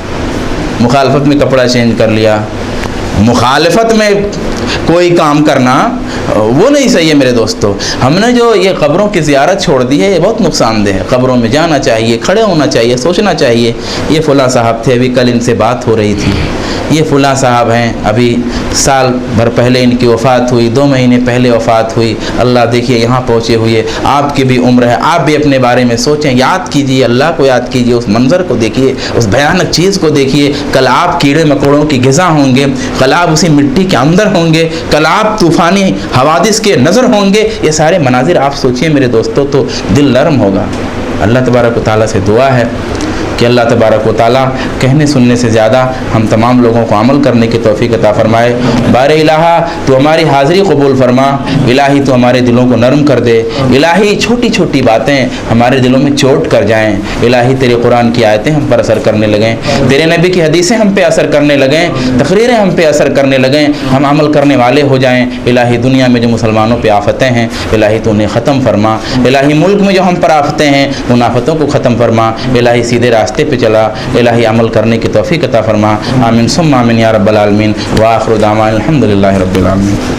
मुखालफत में कपड़ा चेंज कर लिया, मुखालफत में कोई काम करना, वो नहीं सही है मेरे दोस्तों। हमने जो ये कब्रों की ज़ियारत छोड़ दी है ये बहुत नुकसानदेह है। कब्रों में जाना चाहिए, खड़े होना चाहिए, सोचना चाहिए, ये फ़लाँ साहब थे, अभी कल इनसे बात हो रही थी, ये फ़लाँ साहब हैं, अभी साल भर पहले इनकी वफ़ात हुई, 2 महीने पहले वफ़ात हुई, अल्लाह देखिए यहाँ पहुँचे हुए, आपकी भी उम्र है, आप भी अपने बारे में सोचें, याद कीजिए, अल्लाह को याद कीजिए, उस मंज़र को देखिए, उस भयानक चीज़ को देखिए। कल आप कीड़े मकोड़ों की ग़िज़ा होंगे, कल आप उसी मिट्टी के अंदर होंगे, कल आप तूफ़ानी हवादिस के नज़र होंगे। ये सारे मनाजिर आप सोचिए मेरे दोस्तों, तो दिल नरम होगा। अल्लाह तबारक व तआला से दुआ है कि अल्लाह तबारक व तआला कहने सुनने से ज़्यादा हम तमाम लोगों को अमल करने की तौफीक अता फ़रमाए। बारे इलाहा तो हमारी हाज़िरी कबूल फरमा, इलाही तो हमारे दिलों को नरम कर दे, इलाही छोटी छोटी बातें हमारे दिलों में चोट कर जाएँ, इलाही तेरे कुरान की आयतें हम पर असर करने लगें, तेरे नबी की हदीसें हम पे असर करने लगें, तकरीरें हम पे असर करने लगें, हम अमल करने वाले हो जाएँ। इलाही दुनिया में जो मुसलमानों पर आफतें हैं इलाही तो उन्हें ख़त्म फरमा, इलाही मुल्क में जो हम पर आफतें हैं उन आफतों को ख़त्म फरमा, इलाही सीधे रास्ते पे चला, इलाही अमल करने की तौफीक अता फरमा। आमीन सुम्मा आमीन या रब्बल आलमीन। व आखिरु दावाना अल्हम्दुलिल्लाहि रब्बिल आलमीन।